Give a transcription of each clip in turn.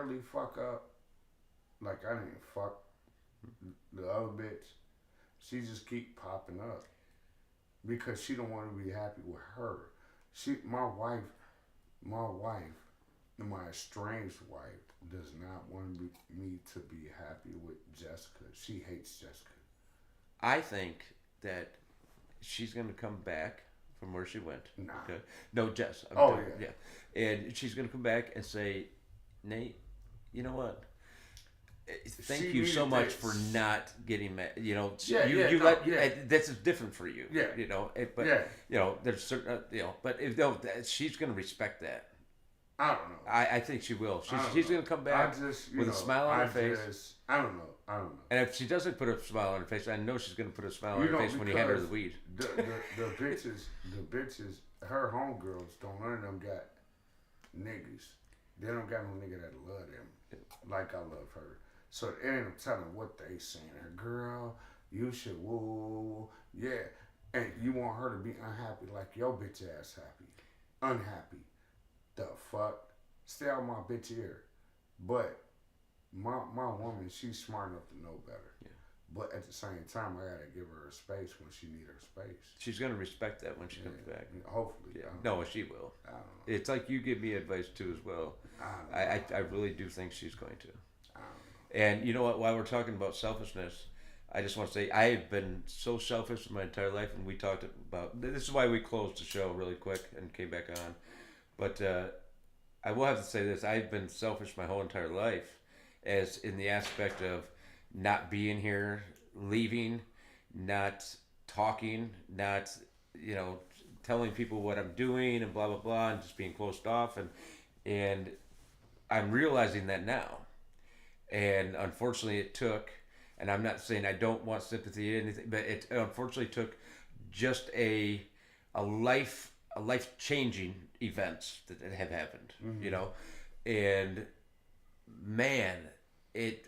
really fuck up, like I didn't fuck the other bitch, she just keep popping up because she don't want to be happy with her. My wife, my estranged wife, does not want me to be happy with Jessica. She hates Jessica. I think that she's going to come back from where she went. Nah. Okay. No, Jess. Oh yeah. Yeah. And she's going to come back and say, Nate, you know what? Thank She you so needed much this. for not getting mad. You know, Yeah, you no, let yeah. this is different for you. Yeah. You know, but Yeah. there's certain but if no, she's going to respect that. I don't know. I think she will. She's know. going to come back with a smile on her face. I don't know. I don't know. And if she doesn't put a smile on her face, I know she's going to put a smile on You her know, face when you hand her the because weed. the bitches, her homegirls, don't none of them got niggas. They don't got no nigga that love them like I love her. So it ain't no telling what they saying. Her girl, you should woo, yeah. And you want her to be unhappy like your bitch ass happy. Unhappy. The fuck? Stay out my bitch ear. But my woman, she's smart enough to know better. Yeah. But at the same time, I gotta give her space when she need her space. She's going to respect that when she comes back. Hopefully. Yeah. No, she will. I don't know. It's like you give me advice too as well. I really do think she's going to. I don't know. And you know what? While we're talking about selfishness, I just want to say I have been so selfish in my entire life, and we talked about this is why we closed the show really quick and came back on. But I will have to say this: I've been selfish my whole entire life, as in the aspect of not being here, leaving, not talking, not telling people what I'm doing and blah blah blah, and just being closed off, and I'm realizing that now. And unfortunately, it took. And I'm not saying I don't want sympathy or anything, but it unfortunately took just a life changing events that have happened, and man, and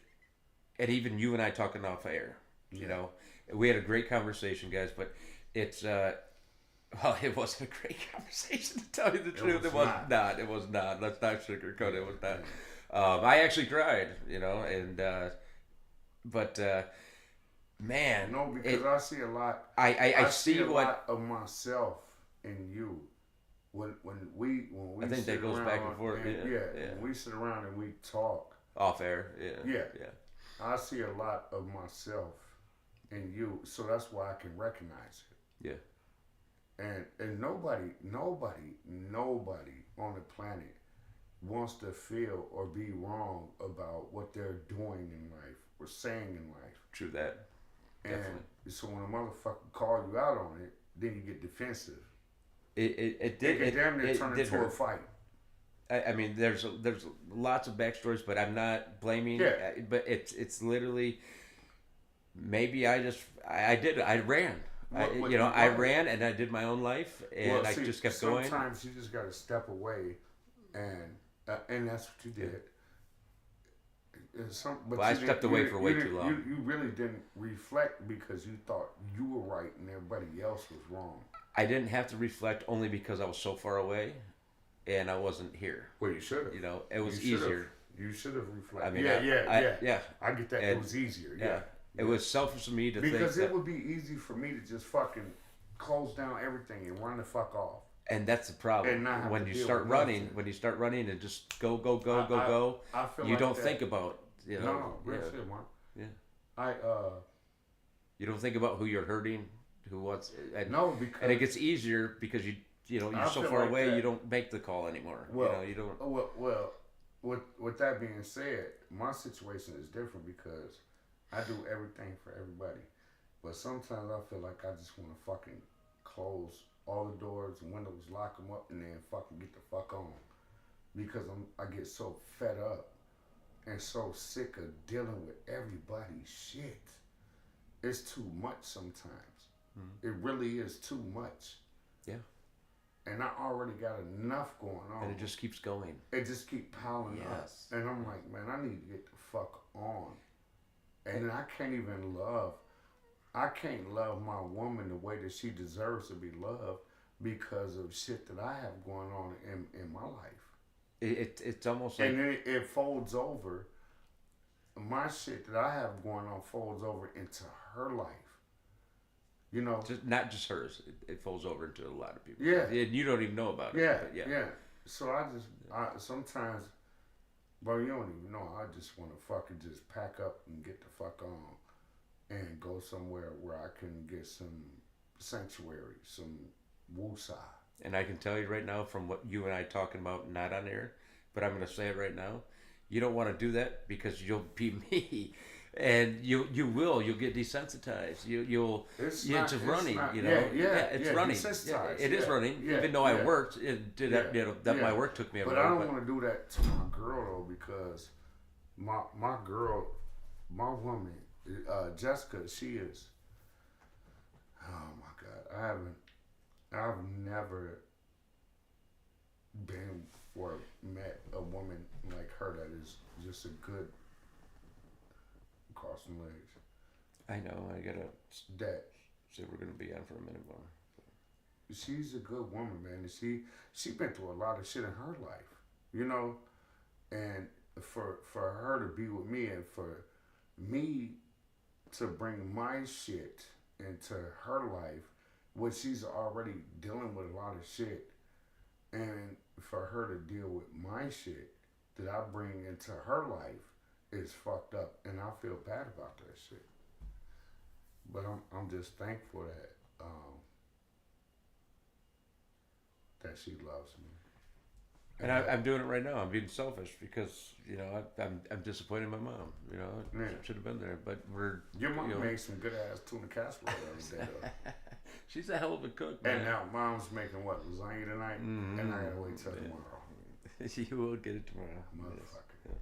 even you and I talking off air, we had a great conversation, guys, but it's well, it wasn't a great conversation to tell you the truth. It was not. It was not. Let's not sugarcoat it. It was not. I actually cried, and. But man, no, because I see a lot. I see a what lot of myself in you. When we I think that goes back and forth. When we sit around and we talk off air. Yeah. I see a lot of myself in you, so that's why I can recognize it. Yeah. And nobody on the planet wants to feel or be wrong about what they're doing in life or saying in life. True that. And definitely. So when a motherfucker call you out on it, then you get defensive. It did. It damn near turn into hurt. a fight. I mean, there's lots of backstories, but I'm not blaming. Yeah. But it's literally. Maybe I ran. I ran and I did my own life, and I just kept going. Sometimes you just got to step away, and that's what you did. But I stepped away for way too long. You really didn't reflect because you thought you were right and everybody else was wrong. I didn't have to reflect only because I was so far away, and I wasn't here. Well, you should have. It was easier. You should have reflected. I mean, yeah. I get that. It was easier. Yeah. It was selfish of me to think because it would be easy for me to just fucking close down everything and run the fuck off. And that's the problem. When you start running, and just go, I feel you like don't that. think about, No, real shit, man. Yeah. You don't think about who you're hurting, who wants. No, because and it gets easier because you're so far away. That, you don't make the call anymore. Well, you don't. Well, with that being said, my situation is different because I do everything for everybody, but sometimes I feel like I just want to fucking close all the doors and windows, lock them up, and then fucking get the fuck on. Because I get so fed up and so sick of dealing with everybody's shit. It's too much sometimes. Mm-hmm. It really is too much. Yeah. And I already got enough going on. And it just keeps going. It just keeps piling up. And I'm like, man, I need to get the fuck on. And I can't love my woman the way that she deserves to be loved because of shit that I have going on in my life. it's almost like, and then it folds over. My shit that I have going on folds over into her life. You know, not just hers. It folds over into a lot of people. yeah, And you don't even know about it. yeah, But yeah. yeah. So I sometimes, bro, you don't even know. I just want to fucking just pack up and get the fuck on, and go somewhere where I can get some sanctuary, some woosah. And I can tell you right now, from what you and I talking about, not on air, but I'm going to say it right now. You don't want to do that because you'll be me, and you'll get desensitized. You'll It's yeah, not, it's just it's running. not, You know, it's yeah, running. desensitized, It is running. yeah, Even though yeah. I worked, it did Yeah, that yeah. my work took me a But while. I don't want to do that to my girl though, because my girl, my woman, Jessica, she is. Oh my God, I've never been or met a woman like her that is just a good crossing legs. I know. I gotta That say we're gonna be on for a minute more. she's a good woman, man. And she been through a lot of shit in her life, you know, and for her to be with me and for me to bring my shit into her life, which she's already dealing with a lot of shit, and for her to deal with my shit that I bring into her life is fucked up, and I feel bad about that shit. But I'm just thankful that she loves me. And I'm doing it right now. I'm being selfish because I'm disappointed in my mom. Yeah. Should have been there, but we're. Your mom made some good ass tuna casserole the other day though. She's a hell of a cook, man. And now mom's making what, lasagna tonight, and I gotta wait till tomorrow. You will get it tomorrow, Motherfucker.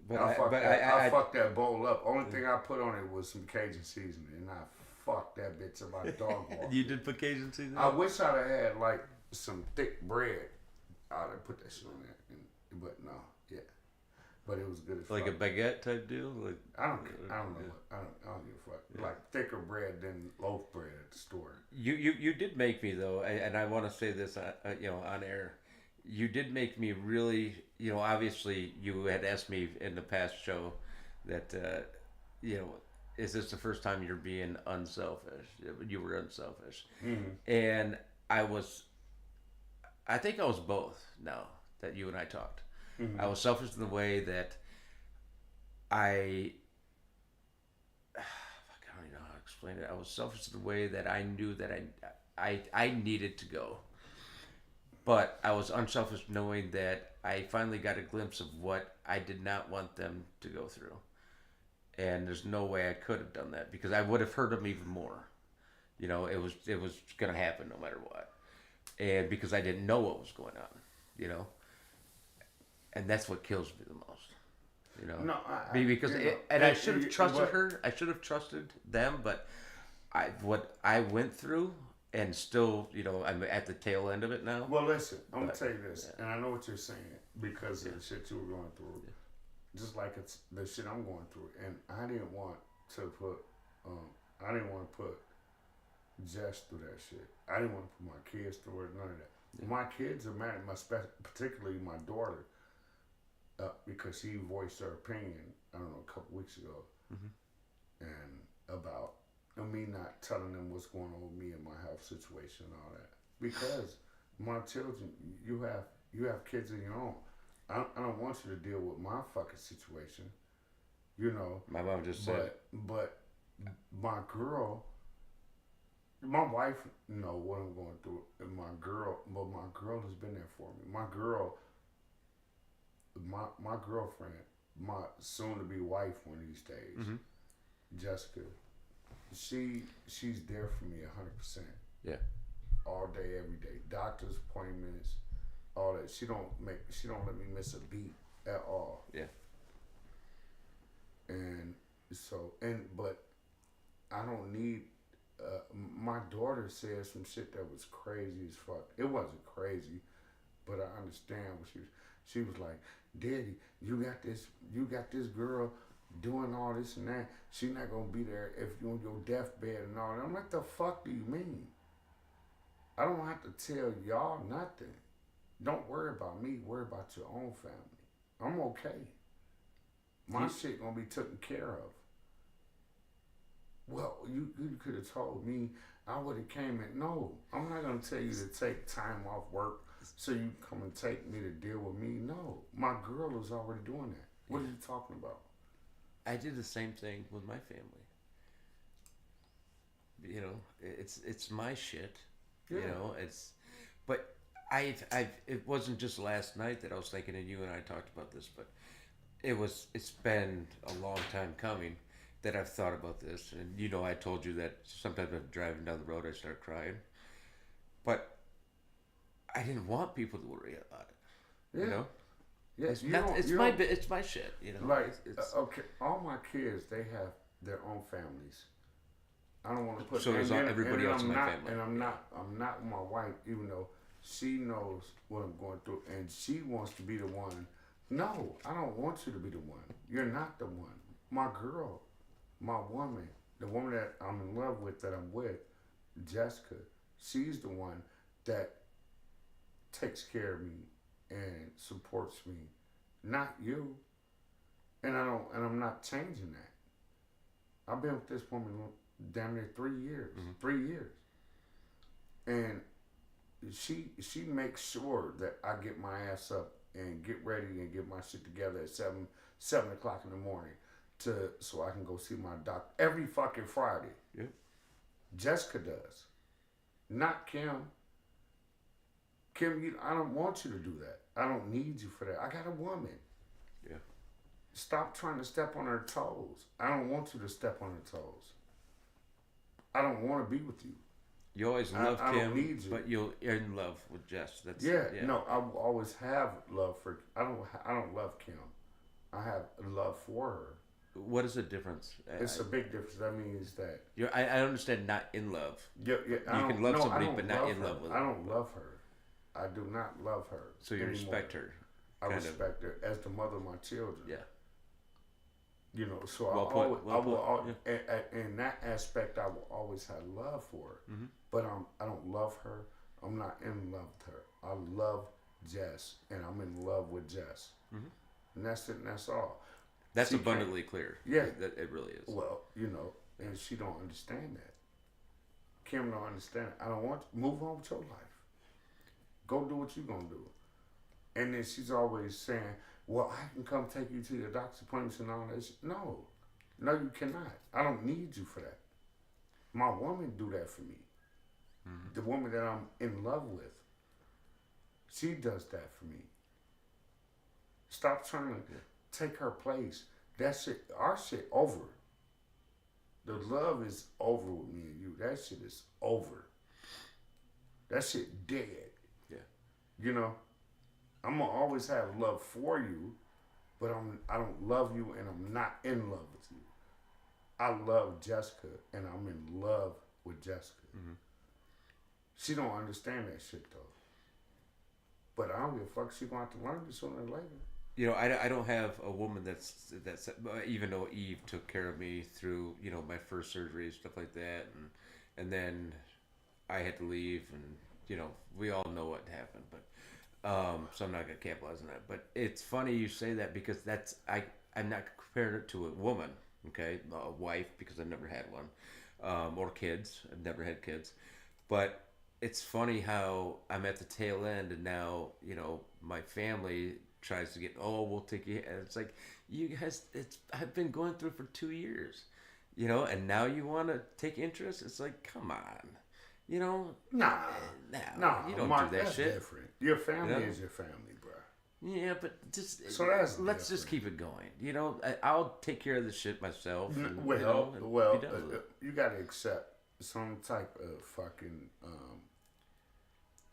Yes. I fucked that bowl up. Only thing I put on it was some Cajun seasoning, and I fucked that bitch about dog water. You did put Cajun seasoning? I wish I'd have had like some thick bread. I'd have put that shit on there, but no, yeah. But it was good as like fuck. a baguette type deal. Like I don't know. I don't give a fuck. Yeah. Like thicker bread than loaf bread at the store. You did make me though, and I want to say this, on air. You did make me really, obviously you had asked me in the past show that, is this the first time you're being unselfish? You were unselfish. Mm-hmm. And I think I was both now that you and I talked. Mm-hmm. I was selfish in the way that I don't even know how to explain it. I was selfish in the way that I knew that I needed to go. But I was unselfish knowing that I finally got a glimpse of what I did not want them to go through. And there's no way I could have done that because I would have hurt them even more. It was going to happen no matter what. And because I didn't know what was going on, And that's what kills me the most. No, because I should have trusted her. I should have trusted them, but what I went through. And still, I'm at the tail end of it now. Well, listen, I'm going to tell you this, and I know what you're saying because of the shit you were going through, just like it's the shit I'm going through. And I didn't want to put Jess through that shit. I didn't want to put my kids through it, none of that. Yeah. My kids are mad at particularly my daughter, because she voiced her opinion, I don't know, a couple weeks ago, and about me not telling them what's going on with me and my health situation and all that. Because my children, you have kids of your own. I don't want you to deal with my fucking situation. My mom just said. But my girl, my wife know what I'm going through. And my girl has been there for me. My girl, my girlfriend, my soon to be wife one of these days, Jessica. She's there for me 100%. Yeah. All day, every day. Doctor's appointments, all that. She don't let me miss a beat at all. Yeah. And so but I don't need. My daughter said some shit that was crazy as fuck. It wasn't crazy, but I understand what she was like, Daddy, you got this girl doing all this and that. She's not gonna be there if you're on your deathbed and all that. I'm like, the fuck do you mean? I don't have to tell y'all nothing. Don't worry about me. Worry about your own family. I'm okay. My shit gonna be taken care of. Well, you could have told me. I would have came in. No, I'm not gonna tell you to take time off work so you come and take me to deal with me. No, my girl is already doing that. What are you talking about? I did the same thing with my family. You know, it's my shit. Yeah. You know, but it wasn't just last night that I was thinking, and you and I talked about this, but it's been a long time coming that I've thought about this, and you know, I told you that sometimes I'm driving down the road, I start crying, but I didn't want people to worry about it. Yeah. You know, Yeah, it's my shit. You know, like okay, all my kids they have their own families. I don't want to put. So does everybody else in my family. And I'm not with my wife, even though she knows what I'm going through, and she wants to be the one. No, I don't want you to be the one. You're not the one. My girl, my woman, the woman that I'm in love with, that I'm with, Jessica. She's the one that takes care of me and supports me, not you. And I'm not changing that. I've been with this woman damn near 3 years. Mm-hmm. 3 years. And she makes sure that I get my ass up and get ready and get my shit together at 7 o'clock in the morning so I can go see my doctor every fucking Friday. Yeah. Jessica does. Not Kim. Kim, I don't want you to do that. I don't need you for that. I got a woman. Yeah. Stop trying to step on her toes. I don't want you to step on her toes. I don't want to be with you. You always love I Kim, don't need you. but you're in love with Jess. Yeah. No, I will always have love for. I don't love Kim. I have love for her. What is the difference? It's a big difference. That means that I understand not in love. Yeah. You can love somebody, but not in love with her. I don't love her. I do not love her. So you respect her. I respect her as the mother of my children. Yeah. You know, so in that aspect, I will always have love for her. Mm-hmm. But I don't love her. I'm not in love with her. I love Jess, and I'm in love with Jess. Mm-hmm. And that's it, and that's all. That's abundantly clear. Yeah. It really is. Well, you know, and she don't understand that. Kim don't understand it. I don't want to move on with your life. Go do what you gonna do. And then she's always saying, well, I can come take you to your doctor's appointments and all that shit. No, you cannot. I don't need you for that. My woman do that for me. Mm-hmm. The woman that I'm in love with, she does that for me. Stop trying to take her place. That shit, our shit over. The love is over with me and you. That shit is over. That shit dead. Yeah. You know? I'm gonna always have love for you, but I don't love you and I'm not in love with you. I love Jessica and I'm in love with Jessica. Mm-hmm. She don't understand that shit though. But I don't give a fuck. She gonna have to learn it sooner or later. You know, I don't have a woman that's even though Eve took care of me through, you know, my first surgery, stuff like that, and then I had to leave, and you know, we all know what happened, but so I'm not gonna capitalize on that. But it's funny you say that because I'm not comparing it to a woman, okay, a wife, because I've never had one, or kids. I've never had kids, but it's funny how I'm at the tail end, and now you know my family tries to get, we'll take you, and it's like, you guys, I've been going through for 2 years, you know, and now you want to take interest. It's like, come on, you know, nah, you don't Mark, do that that's shit. Different. Your family is your family, bro. Yeah, but just let's just keep it going. You know, I'll take care of the shit myself. And, you gotta accept some type of fucking.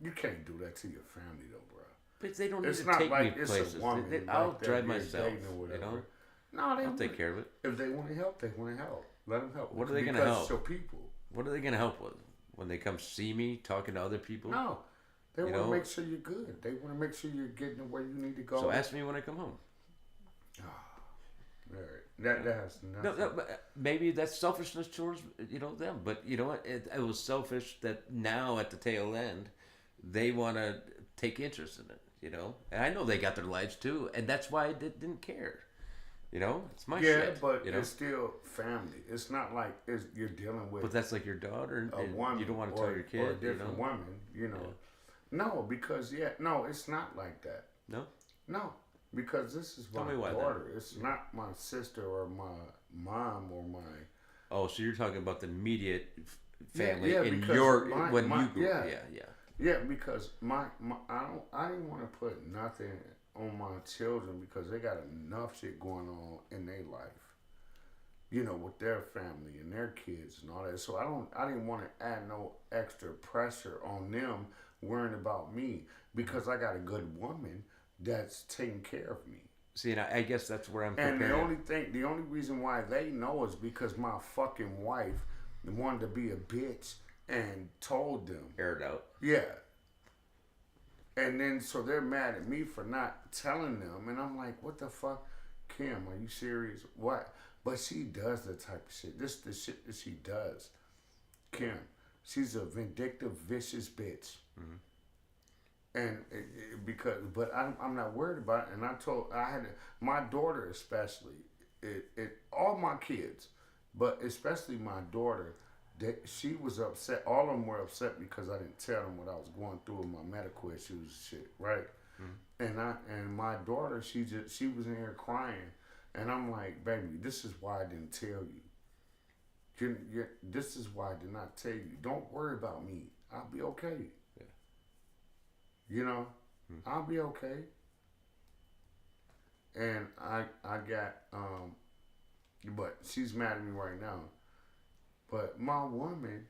You can't do that to your family though, bro. But they don't need it's to not take like me it's places. A woman I'll drive myself. You know, I'll take care of it. If they want to help, they want to help. Let them help. What are they going to help? It's your people. What are they going to help with? When they come see me talking to other people? No, they want to make sure you're good. They want to make sure you're getting to where you need to go. So ask me when I come home. That has nothing. No, but maybe that's selfishness towards them. But you know what? It was selfish that now at the tail end, they want to take interest in it, you know. And I know they got their lives too, and that's why I didn't care. You know, it's my shit. Yeah, but you know? it's still family. It's not like you're dealing with But that's like your daughter, a and woman. you don't want to or, tell your kid, or a different you know? woman. You know, no, because no, it's not like that. No, No, because this is my Tell me why, daughter. Then. It's not my sister or my mom or my. Oh, so you're talking about the immediate family in because your my, when my, you grew up. yeah. Yeah, because my I didn't want to put nothing on my children because they got enough shit going on in their life, you know, with their family and their kids and all that. So I didn't want to add no extra pressure on them worrying about me because I got a good woman that's taking care of me. See, and I guess that's where I'm And comparing. the only reason why they know is because my fucking wife wanted to be a bitch and told them. Aired out. Yeah. And then so they're mad at me for not telling them, and I'm like, what the fuck, Kim? Are you serious? What? But she does the type of shit. This is the shit that she does. Kim, she's a vindictive, vicious bitch. Mm-hmm. And but I'm not worried about it. And I had my daughter especially, all my kids, but especially my daughter. She was upset. All of them were upset because I didn't tell them what I was going through with my medical issues and shit, right? Mm-hmm. And my daughter, she was in here crying, and I'm like, baby, this is why I didn't tell you. This is why I did not tell you. Don't worry about me. I'll be okay. Yeah. You know, I'll be okay. And I got but she's mad at me right now. But my woman,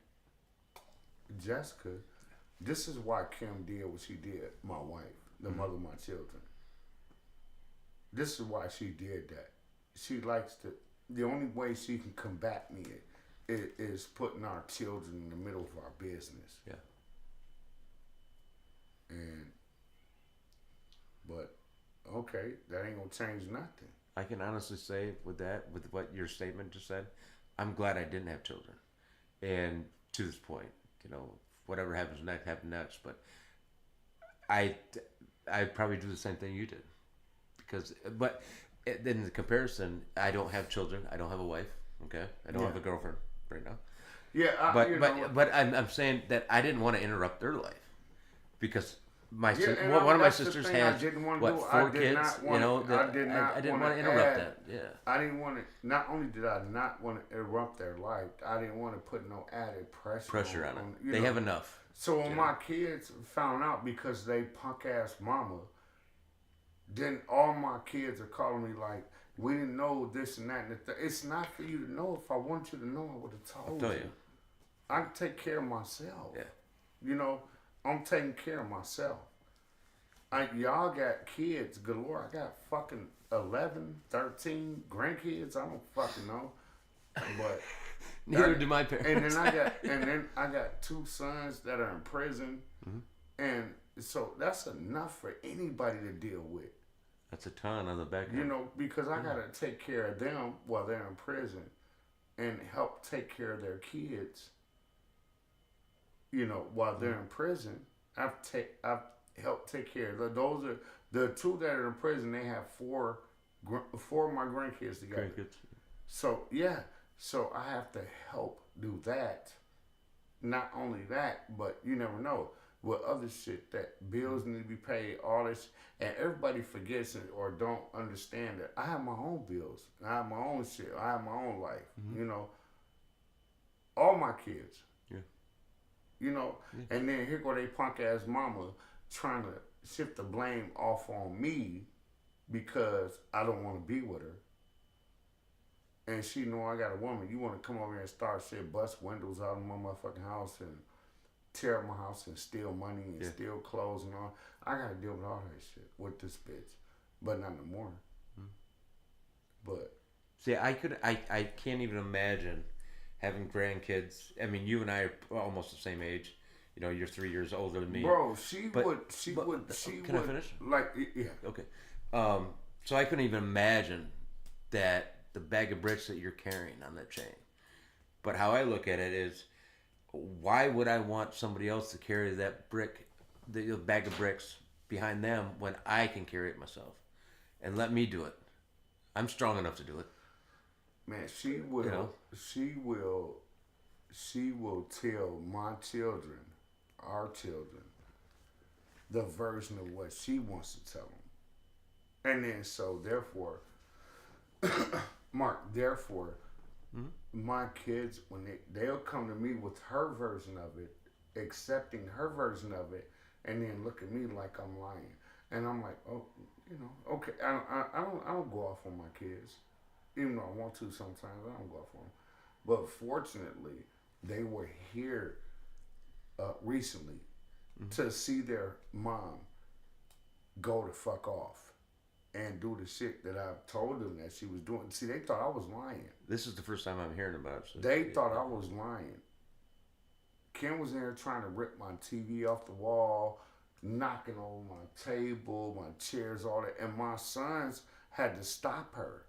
Jessica, this is why Kim did what she did, my wife, the mother of my children. This is why she did that. She likes to, the only way she can combat me is putting our children in the middle of our business. Yeah. But, okay, that ain't gonna change nothing. I can honestly say with what your statement just said, I'm glad I didn't have children. And to this point, you know, whatever happens next, happens next. But I'd probably do the same thing you did. But in the comparison, I don't have children. I don't have a wife. Okay? I don't have a girlfriend right now. Yeah, but I'm saying that I didn't want to interrupt their life. Because one of my sisters has four kids. You know, I didn't want to interrupt that. Yeah, I didn't want to. Not only did I not want to interrupt their life, I didn't want to put no added pressure on them. They have enough. So when my kids found out because they punk ass mama, then all my kids are calling me like, we didn't know this and that. It's not for you to know. If I want you to know, I would have told you. I can take care of myself. Yeah, you know. I'm taking care of myself. Y'all got kids galore. I got fucking 11, 13 grandkids. I don't fucking know. But neither do my parents. And then I got two sons that are in prison. Mm-hmm. And so that's enough for anybody to deal with. That's a ton on the back end. You know, because I gotta take care of them while they're in prison and help take care of their kids. You know, while they're in prison, I've helped take care of them. Those are the two that are in prison. They have four of my grandkids together. So so I have to help do that. Not only that, but you never know with other shit that bills need to be paid. All this, and everybody forgets it or don't understand that I have my own bills. I have my own shit. I have my own life. Mm-hmm. You know, all my kids. You know, and then here go they punk ass mama trying to shift the blame off on me because I don't want to be with her. And she know I got a woman. You want to come over here and start shit, bust windows out of my motherfucking house and tear up my house and steal money and steal clothes and all. I got to deal with all that shit with this bitch. But not no more. But. See, I can't even imagine having grandkids. I mean, you and I are almost the same age. You know, you're 3 years older than me. Bro, she would. Can I finish? Like, yeah. Okay. So I couldn't even imagine that the bag of bricks that you're carrying on that chain. But how I look at it is, why would I want somebody else to carry that brick the bag of bricks behind them when I can carry it myself, and let me do it. I'm strong enough to do it. Man, she will. You know? She will. She will tell my children, our children, the version of what she wants to tell them, and then so therefore, Mark, therefore, my kids when they'll come to me with her version of it, accepting her version of it, and then look at me like I'm lying, and I'm like, oh, okay, I don't go off on my kids, even though I want to sometimes. I don't go off on them, but fortunately, they were here recently to see their mom go the fuck off and do the shit that I told them that she was doing. See, they thought I was lying. This is the first time I'm hearing about it. So They thought I was lying. Kim was in there trying to rip my TV off the wall, knocking over my table, my chairs, all that. And my sons had to stop her.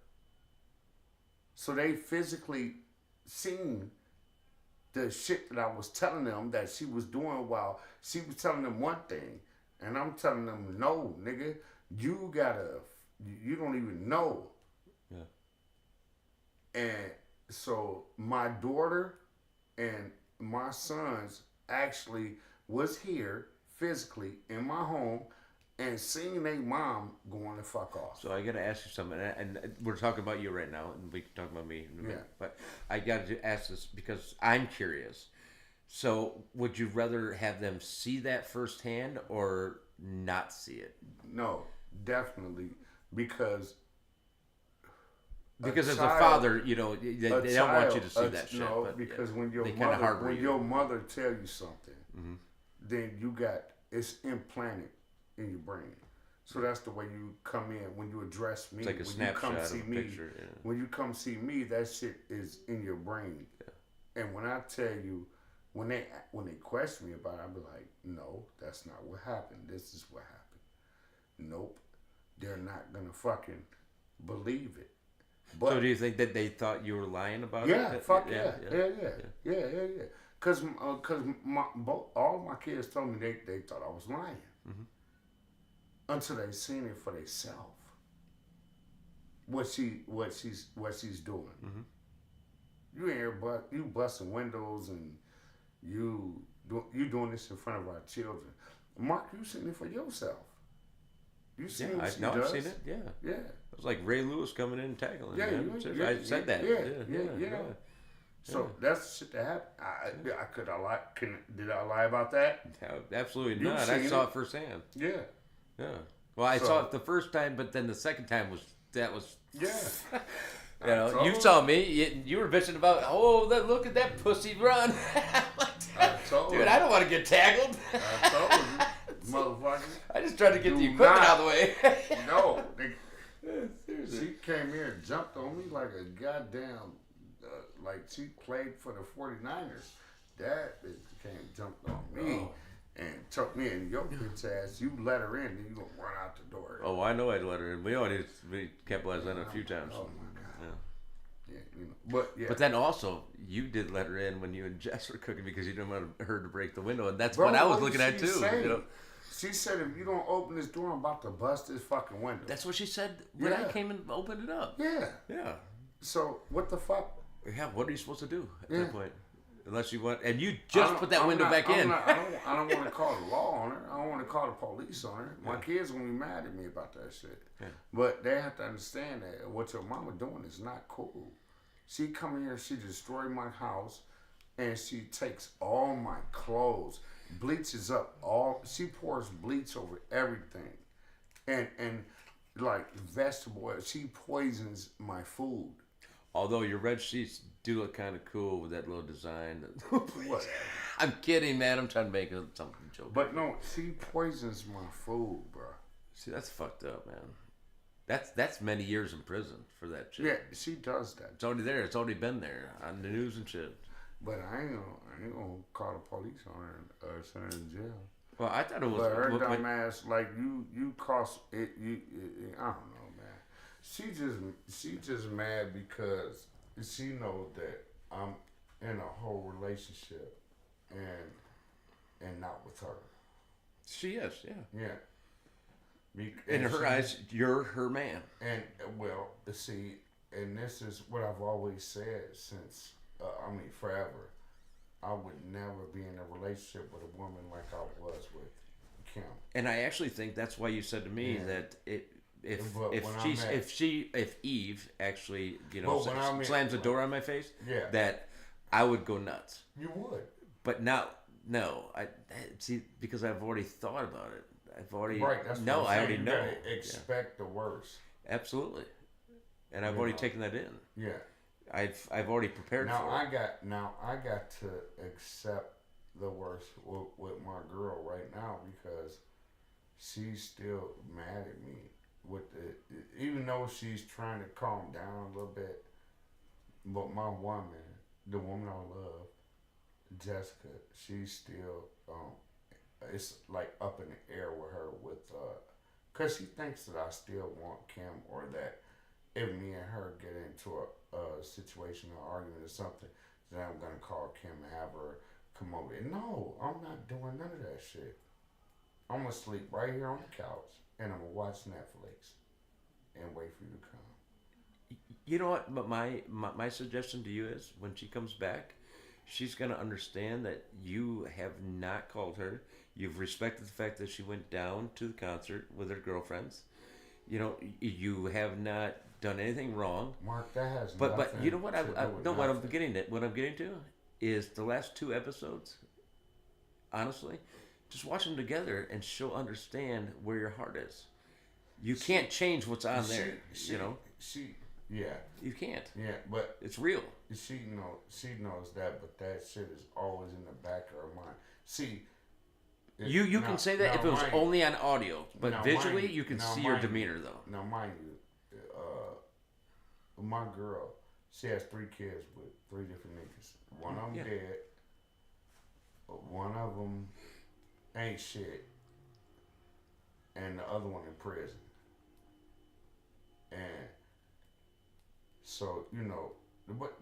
So they physically seen the shit that I was telling them that she was doing while she was telling them one thing. And I'm telling them, no, nigga, you don't even know. Yeah. And so my daughter and my sons actually was here physically in my home and seeing their mom going the fuck off. So I got to ask you something, and we're talking about you right now, and we can talk about me in a minute. But I got to ask this because I'm curious. So would you rather have them see that firsthand or not see it? No, definitely, because as a father, they don't want you to see that shit. No, but because when your mother tell you something, then it's implanted in your brain. So that's the way you come in when you address me. It's like a snapshot of a picture. Yeah. When you come see me, that shit is in your brain. Yeah. And when I tell you, when they question me about it, I'll be like, no, that's not what happened. This is what happened. Nope. They're not gonna fucking believe it. But, so do you think that they thought you were lying about it? Yeah. Cause all my kids told me they thought I was lying until they seen it for themselves. What she's doing. You in here, you busting windows and you doing this in front of our children. Mark, you seen it for yourself. You seen what she does? I've seen it. Yeah. It was like Ray Lewis coming in and tackling. I said that. Yeah. So that's the shit that happened. Did I lie about that? Absolutely not. I saw it firsthand. Yeah. Well, I saw it the first time, but then the second time was. Yeah. You saw me. You were bitching about. Oh, look at that pussy run. I told dude, I don't want to get tackled. I told you, motherfucker. I just tried to get the equipment out of the way. No, she came here and jumped on me like a goddamn. Like she played for the 49ers. That bitch came and jumped on me and took me in your bitch ass. You let her in, then you gonna run out the door. Oh, I know I'd let her in. We capitalized on it a few times. Oh my god. Yeah. But then also you did let her in when you and Jess were cooking because you didn't want her to break the window, and that's what I was looking at too. She said, if you don't open this door, I'm about to bust this fucking window. That's what she said when I came and opened it up. Yeah. So what the fuck? Yeah, what are you supposed to do at that point? Unless you want, and you just put that window back in. I don't want to call the law on her. I don't want to call the police on her. My kids gonna be mad at me about that shit. Yeah. But they have to understand that what your mama doing is not cool. She come here, she destroyed my house, and she takes all my clothes, bleaches up she pours bleach over everything, and like vegetable oil. She poisons my food. Although your red sheets do look kind of cool with that little design. What? I'm kidding, man. I'm trying to make something joke. But no, she poisons my food, bro. See, that's fucked up, man. That's many years in prison for that shit. Yeah, she does that. It's already there. It's already been there on the news and shit. But I ain't gonna call the police on her or send her in jail. Well, I thought it was. But her dumb ass, like you cost it. I don't know, man. She just mad because she knows that I'm in a whole relationship and not with her. She is, yeah. Yeah. In her eyes, you're her man. And, well, see, and this is what I've always said since, forever. I would never be in a relationship with a woman like I was with Kim. And I actually think that's why you said to me that if Eve actually, slams the door on my face, that I would go nuts. You would. But now, no, I see, because I've already thought about it. I've already That's no, what I already you know. Expect the worst. Absolutely, and I've already taken that in. Yeah, I've already prepared for it. I got to accept the worst with my girl right now because she's still mad at me even though she's trying to calm down a little bit. But my woman, the woman I love, Jessica, she's still it's like up in the air with her cause she thinks that I still want Kim, or that if me and her get into a situation or argument or something, then I'm gonna call Kim and have her come over. No, I'm not doing none of that shit. I'm gonna sleep right here on the couch and I'm gonna watch Netflix and wait for you to come. You know what? But my suggestion to you is, when she comes back, she's gonna understand that you have not called her. You've respected the fact that she went down to the concert with her girlfriends. You have not done anything wrong. Mark, that has but nothing you know what? What I'm getting to is the last 2 episodes. Honestly, just watch them together, and she'll understand where your heart is. You can't change what's on there. You can't. Yeah, but it's real. She knows that, but that shit is always in the back of her mind. See. You can say that if it was only on audio, but visually you can see her demeanor, though. Now, mind you, my girl, she has 3 kids with 3 different niggas. One of them dead. One of them ain't shit, and the other one in prison. And so but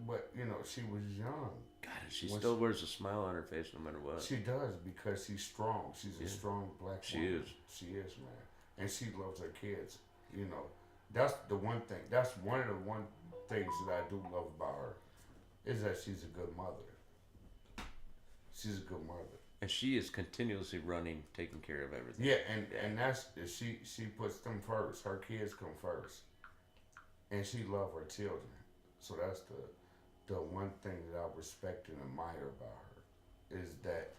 she was young. God, she still wears a smile on her face no matter what. She does, because she's strong. She's a strong black woman. She is, man. And she loves her kids. That's the one thing. That's one of the things that I do love about her, is that she's a good mother. She's a good mother. And she is continuously running, taking care of everything. Yeah, and that's, she puts them first. Her kids come first. And she loves her children. So that's the one thing that I respect and admire about her, is that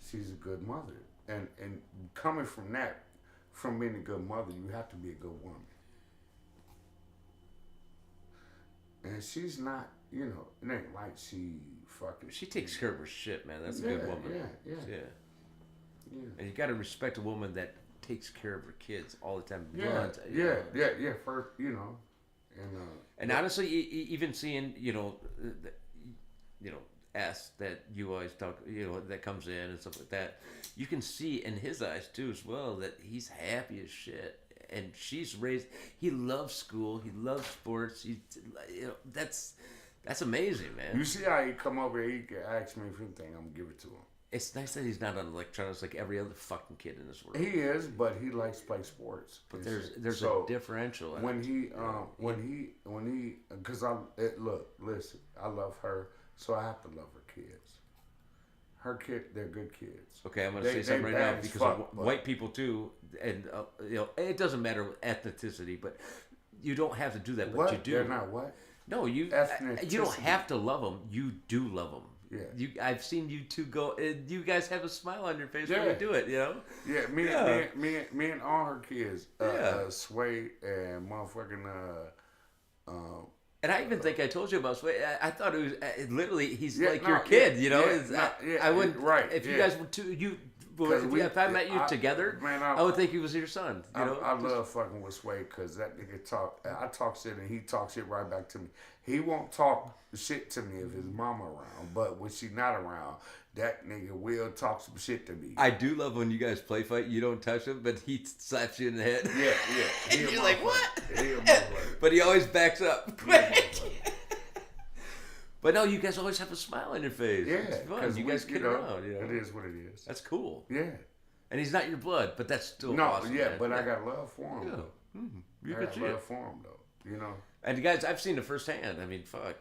she's a good mother. And coming from that, from being a good mother, you have to be a good woman. And she's not, it ain't like she fucking... She takes care of her shit, man. That's a good woman. Yeah. And you got to respect a woman that takes care of her kids all the time. First, and honestly, even seeing, S that you always talk, that comes in and stuff like that, you can see in his eyes too as well that he's happy as shit. And she's raised, he loves school, he loves sports, that's amazing, man. You see how he come over here, he can ask me for anything, I'm gonna give it to him. It's nice that he's not on electronics like every other fucking kid in this world. He is, but he likes to play sports. But there's a differential. When he, because listen, I love her, so I have to love her kids. Her kid, they're good kids. Okay, I'm gonna say something right now, because white people too, and it doesn't matter ethnicity, but you don't have to do that, but you do. They're not what? No, you don't have to love them. You do love them. Yeah. I've seen you two go. You guys have a smile on your face when you do it. Yeah, me and all her kids. Sway and motherfucking. And I even think I told you about Sway. I thought it was literally he's like your kid. I wouldn't. Right. If you guys were two, if I met you together, man, I would think he was your son. I love fucking with Sway, because that nigga talk. I talk shit and he talks shit right back to me. He won't talk shit to me if his mama around, but when she not around, that nigga will talk some shit to me. I do love when you guys play fight. You don't touch him, but he slaps you in the head. Yeah. And you're like, what? But he always backs up. But no, you guys always have a smile on your face. Yeah, It's fun. You guys kid around. You know? It is what it is. That's cool. Yeah. And he's not your blood, but that's still No, awesome. yeah, Man. but I got love for him. Yeah. Though. You I can got see love it. for him though. You know. And guys, I've seen it firsthand. I mean, fuck,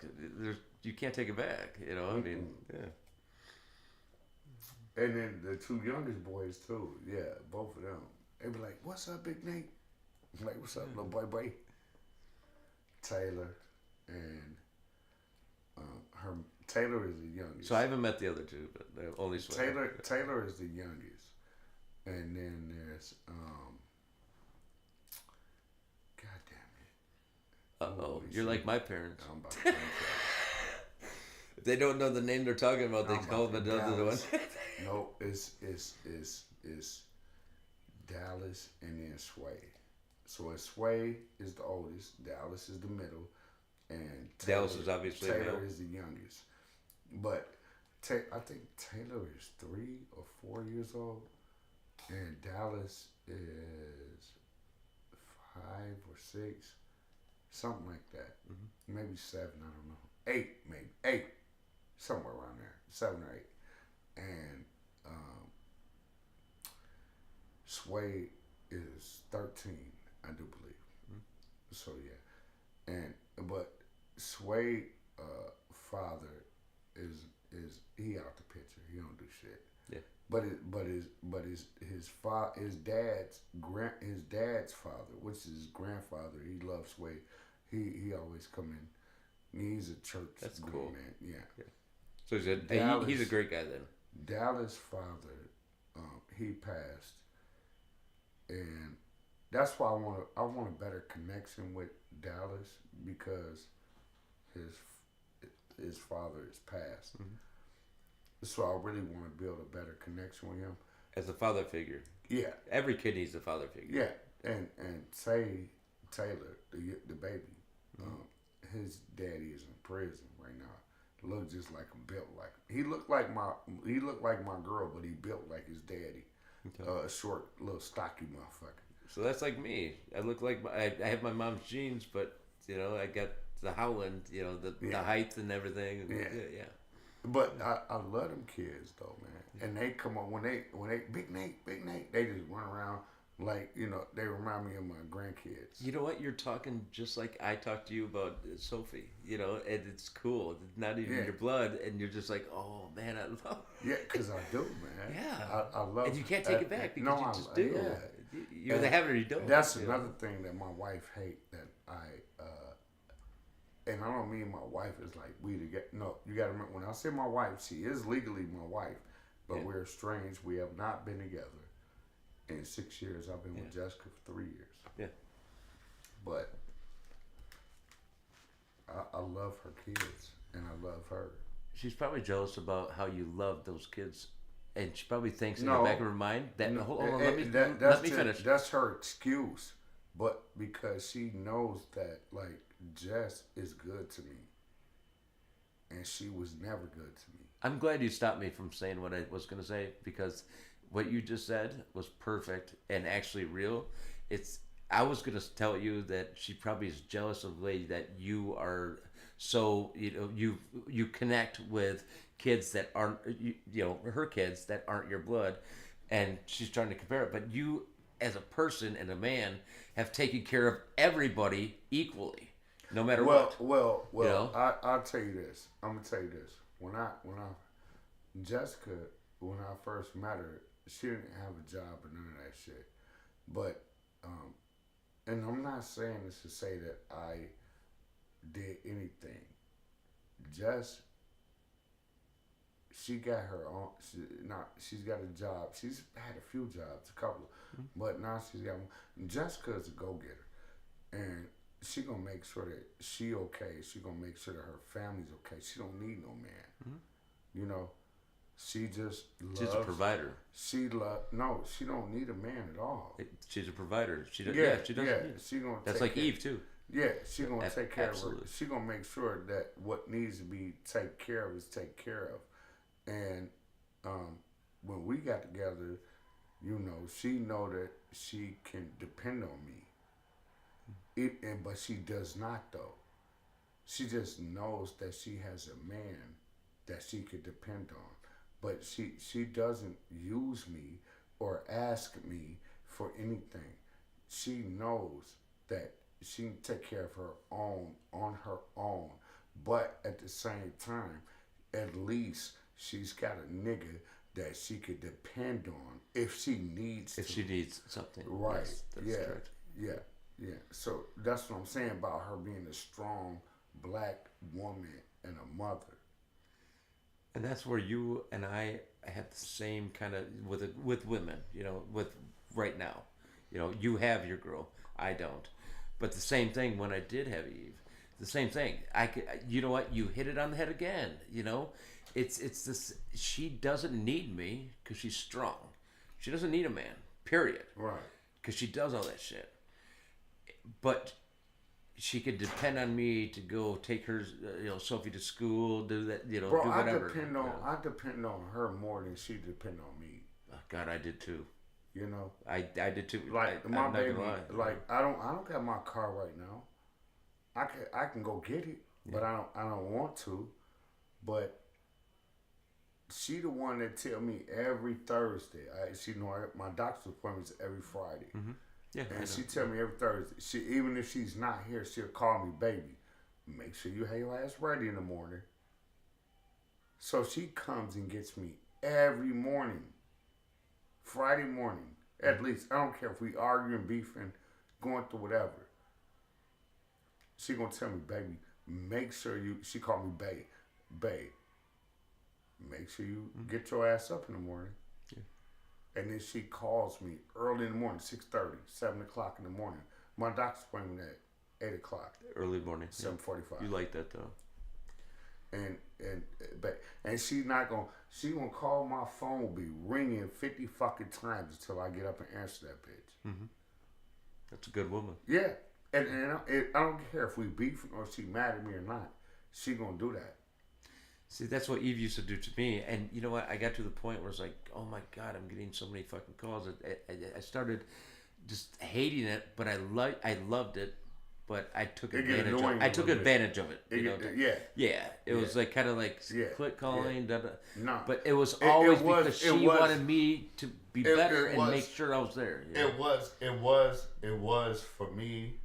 you can't take it back. You know, I mean, yeah. And then the two youngest boys too. Yeah, both of them. They be like, "What's up, Big Nate?" I'm like, "What's up, little boy?" Taylor and her. Taylor is the youngest. So I haven't met the other two, but they're only Taylor is the youngest, and then there's God damn it. Uh-oh, you're like my parents. I'm about to tell you. If they don't know the name they're talking about, they I'm call them another one. No, it's Dallas and then Sway. So Sway is the oldest, Dallas is the middle, and Dallas is obviously Taylor male. is the youngest. But I think Taylor is 3 or 4 years old, and Dallas is 5 or 6, something like that. Mm-hmm. Maybe 7, I don't know. 8, maybe 8, somewhere around there, 7 or 8. And Sway is 13, I do believe. Mm-hmm. So yeah, but Sway father is he out the picture. He don't do shit. Yeah. But his dad's father, which is his grandfather, he loves Sway. He always come in. He's a church. That's cool, man. Yeah. So he's a great guy then. Dallas' father, he passed, and that's why I want a better connection with Dallas because his father is passed. Mm-hmm. So I really want to build a better connection with him as a father figure. Yeah, every kid needs a father figure. Yeah, and Taylor, the baby, mm-hmm. His daddy is in prison right now. Look just like him, built like him. He looked like my girl, but he built like his daddy. Okay. A short, little stocky motherfucker. So that's like me. I look like I have my mom's genes, but you know I got the Howland, you know the height and everything. Yeah. But I love them kids though, man. And they come on when they Big Nate, they just run around like, you know, they remind me of my grandkids. You know what? You're talking just like I talked to you about Sophie, you know, and it's cool. It's not even your blood, and you're just like, oh man, I love her. Yeah, because I do, man. Yeah. I love and you can't take it back because you just do. Yeah. You either have it or you don't. That's another thing that my wife hates that and I don't mean my wife is like we together. No, you got to remember, when I say my wife, she is legally my wife, but we're estranged. We have not been together in 6 years. I've been with Jessica for 3 years. Yeah. But I love her kids, and I love her. She's probably jealous about how you love those kids, and she probably thinks in the back of her mind that. Hold on, let me finish. That's her excuse, but because she knows that, like, Jess is good to me, and she was never good to me. I'm glad you stopped me from saying what I was going to say, because what you just said was perfect and actually real. I was going to tell you that she probably is jealous of the way that you are so, you know, you connect with kids that aren't, you know, her kids that aren't your blood, and she's trying to compare it. But you, as a person and a man, have taken care of everybody equally, no matter what. Well, you know? I'll tell you this. I'm gonna tell you this. When I Jessica, when I first met her, she didn't have a job or none of that shit. But and I'm not saying this to say that I did anything. Just she got her own. She's got a job. She's had a few jobs, a couple, but now she's got one. Jessica's a go-getter, and she gonna make sure that she okay. She gonna make sure that her family's okay. She don't need no man. Mm-hmm. You know, she just loves. She's a provider. She don't need a man at all. She's a provider. She does. Yeah, she doesn't. Yeah, she gonna. That's like Eve too. Yeah, she gonna take care absolutely. of her. She gonna make sure that what needs to be taken care of is taken care of. And when we got together, you know, she know that she can depend on me. But she does not though. She just knows that she has a man that she could depend on. But she doesn't use me or ask me for anything. She knows that she can take care of her own on her own. But at the same time, at least she's got a nigga that she could depend on if she needs If to. she needs something. Right. That's Yeah. correct. Yeah. Yeah. So that's what I'm saying about her being a strong black woman and a mother. And that's where you and I have the same kind of with women, with right now. You have your girl, I don't. But the same thing when I did have Eve. The same thing. I could, you know what? You hit it on the head again. It's this. She doesn't need me because she's strong. She doesn't need a man. Period. Right. Because she does all that shit. But she could depend on me to go take her, Sophie to school, do that, Bro, do whatever. I depend on her more than she depend on me. Oh, God, I did too. I did too. Like my baby, like I don't got my car right now. I can go get it, but I don't want to. But she the one that tell me every Thursday. She know my doctor's appointments every Friday. Mm-hmm. Yeah, and she tell me every Thursday. Even if she's not here, she'll call me, baby. Make sure you have your ass ready in the morning. So she comes and gets me every morning. Friday morning, at least. I don't care if we arguing, beefing, going through whatever. She gonna tell me, baby, make sure you. She called me babe. Make sure you get your ass up in the morning. Yeah. And then she calls me early in the morning, 6:30, 7 o'clock in the morning. My doctor's appointment at 8 o'clock. Early morning. 7:45. You like that though. And she gonna call, my phone will be ringing 50 fucking times until I get up and answer that bitch. Mm-hmm. That's a good woman. Yeah. And I don't care if we beefing or she mad at me or not. She gonna do that. See, that's what Eve used to do to me. And you know what? I got to the point where it's like, oh my God, I'm getting so many fucking calls. I started just hating it, but I loved it. But I took advantage of it. I took advantage of it. It was like kind of like quit calling. Yeah. No. But it was always because she wanted me to be better and make sure I was there. It was for me.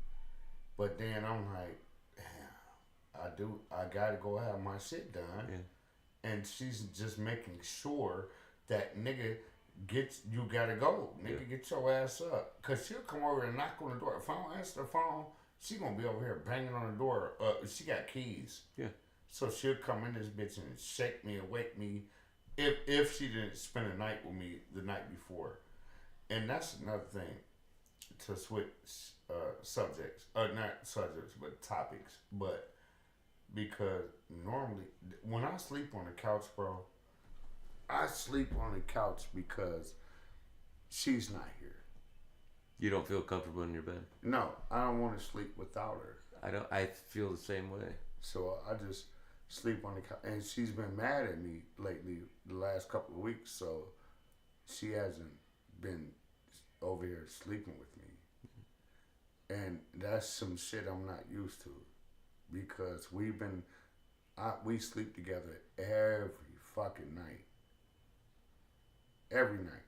But then I'm like, I gotta go have my shit done. Yeah. And she's just making sure that nigga you gotta go. Nigga, get your ass up. Cause she'll come over and knock on the door. If I don't answer the phone, she gonna be over here banging on the door. She got keys. Yeah. So she'll come in this bitch and shake me and wake me if she didn't spend a night with me the night before. And that's another thing to switch subjects. Not subjects, but topics. But because normally when I sleep on the couch, bro, I sleep on the couch because she's not here. You don't feel comfortable in your bed? No, I don't want to sleep without her. I feel the same way. So I just sleep on the couch. And she's been mad at me lately, the last couple of weeks. So she hasn't been over here sleeping with me. And that's some shit I'm not used to. Because we sleep together every fucking night. Every night.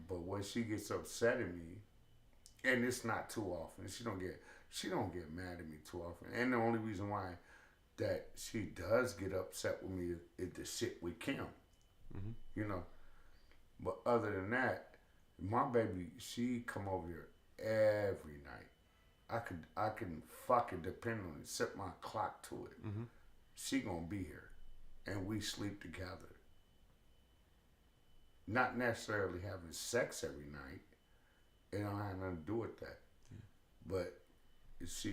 But when she gets upset at me, and it's not too often, she don't get mad at me too often. And the only reason why that she does get upset with me is the shit with Kim. Mm-hmm. But other than that, my baby, she come over here every night. I can fucking depend on it, set my clock to it. Mm-hmm. She gonna be here, and we sleep together. Not necessarily having sex every night. It don't have nothing to do with that. Yeah. But